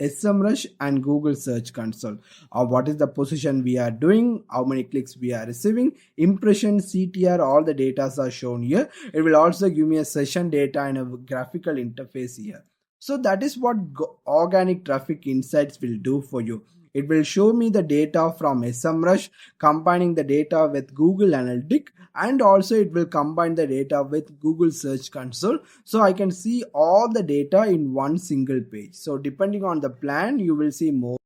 SEMrush and Google Search Console. What is the position we are doing, how many clicks we are receiving, impression, CTR, all the data are shown here. It will also give me a session data and a graphical interface here. So that is what organic traffic insights will do for you. It will show me the data from SEMrush, combining the data with Google Analytics, and also it will combine the data with Google Search Console. So I can see all the data in one single page. So depending on the plan, you will see more.